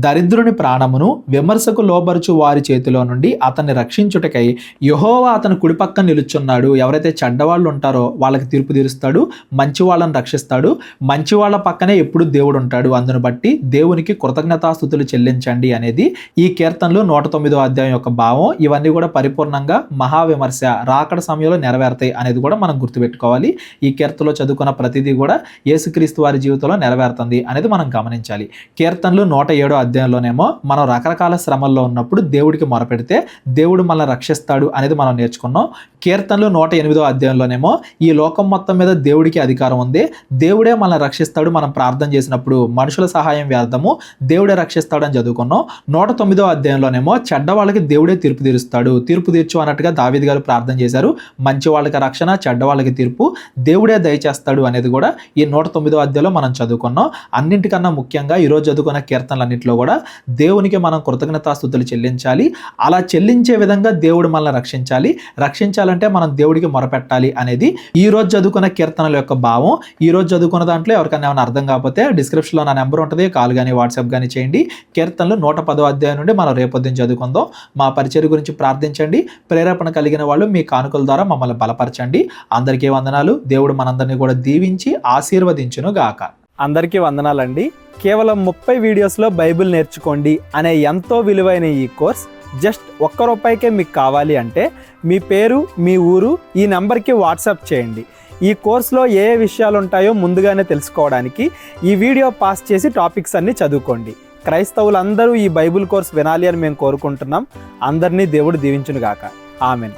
దరిద్రుని ప్రాణమును విమర్శకు లోబరుచు వారి చేతిలో నుండి అతన్ని రక్షించుటకై యెహోవా అతని కుడిపక్కన నిలుచున్నాడు. ఎవరైతే చెడ్డవాళ్ళు ఉంటారో వాళ్ళకి తీర్పు తీరుస్తాడు, మంచి వాళ్ళని రక్షిస్తాడు. మంచి వాళ్ళ పక్కనే ఎప్పుడు దేవుడు ఉంటాడు. అందును బట్టి దేవునికి కృతజ్ఞతాస్తుతులు చెల్లించండి అనేది ఈ కీర్తనలు 109వ అధ్యాయం యొక్క భావం. ఇవన్నీ కూడా పరిపూర్ణంగా మహావిమర్శ రాకడ సమయంలో నెరవేరుతాయి అనేది కూడా మనం గుర్తుపెట్టుకోవాలి. ఈ కీర్తనలో చదువుకున్న ప్రతిదీ కూడా యేసుక్రీస్తు వారి జీవితంలో నెరవేరుతుంది అనేది మనం గమనించాలి. కీర్తనలు 107వ అధ్యాయంలోనేమో మనం రకరకాల శ్రమల్లో ఉన్నప్పుడు దేవుడికి మొరపెడితే దేవుడు మనల్ని రక్షిస్తాడు అనేది మనం నేర్చుకున్నాం. కీర్తనలు 108వ అధ్యాయంలోనేమో ఈ లోకం మొత్తం మీద దేవుడికి అధికారం ఉంది, దేవుడే మనల్ని రక్షిస్తాడు, మనం ప్రార్థన చేసినప్పుడు మనుషుల సహాయం వ్యర్థము, దేవుడే రక్షిస్తాడు అని చదువుకున్నాం. 109వ అధ్యాయంలోనేమో చెడ్డ వాళ్ళకి దేవుడే తీర్పు తీరుస్తాడు, తీర్పు తీర్చు అన్నట్టుగా దావీదు గారు ప్రార్థన చేశారు. మంచి వాళ్ళకి రక్షణ, చెడ్డ వాళ్ళకి తీర్పు దేవుడే దయచేస్తాడు అనేది కూడా ఈ 109వ అధ్యాయంలో మనం చదువుకున్నాం. అన్నింటికన్నా ముఖ్యంగా ఈరోజు చదువుకున్న కీర్తనలన్నింటిలో కూడా దేవునికి మనం కృతజ్ఞతాస్తుతులు చెల్లించాలి. అలా చెల్లించే విధంగా దేవుడు మనల్ని రక్షించాలి. రక్షించాలంటే మనం దేవుడికి మొరపెట్టాలి అనేది ఈ రోజు చదువుకున్న కీర్తనల యొక్క భావం. ఈ రోజు చదువుకున్న దాంట్లో ఎవరికైనా ఏమైనా అర్థం కాకపోతే డిస్క్రిప్షన్లో నా నెంబర్ ఉంటుంది, కాల్ కానీ వాట్సాప్ కానీ చేయండి. కీర్తనలు 110వ అధ్యాయం నుండి మనం రేపొద్దున చదువుకుందాం. మా పరిచర్య గురించి ప్రార్థించండి. ప్రేరేపణ కలిగిన వాళ్ళు మీ కానుకల ద్వారా మమ్మల్ని బలపరచండి. అందరికీ వందనాలు. దేవుడు మనందరినీ కూడా దీవించి ఆశీర్వదించును గాక. అందరికీ వందనాలండి. కేవలం 30 వీడియోస్లో బైబిల్ నేర్చుకోండి అనే ఎంతో విలువైన ఈ కోర్స్ జస్ట్ ₹1 మీకు కావాలి అంటే మీ పేరు, మీ ఊరు ఈ నెంబర్కి వాట్సాప్ చేయండి. ఈ కోర్సులో ఏ విషయాలు ఉంటాయో ముందుగానే తెలుసుకోవడానికి ఈ వీడియో పాస్ చేసి టాపిక్స్ అన్నీ చదువుకోండి. క్రైస్తవులందరూ ఈ బైబిల్ కోర్స్ వినాలి అని మేము కోరుకుంటున్నాం. అందరినీ దేవుడు దీవించును గాక. ఆమెన్.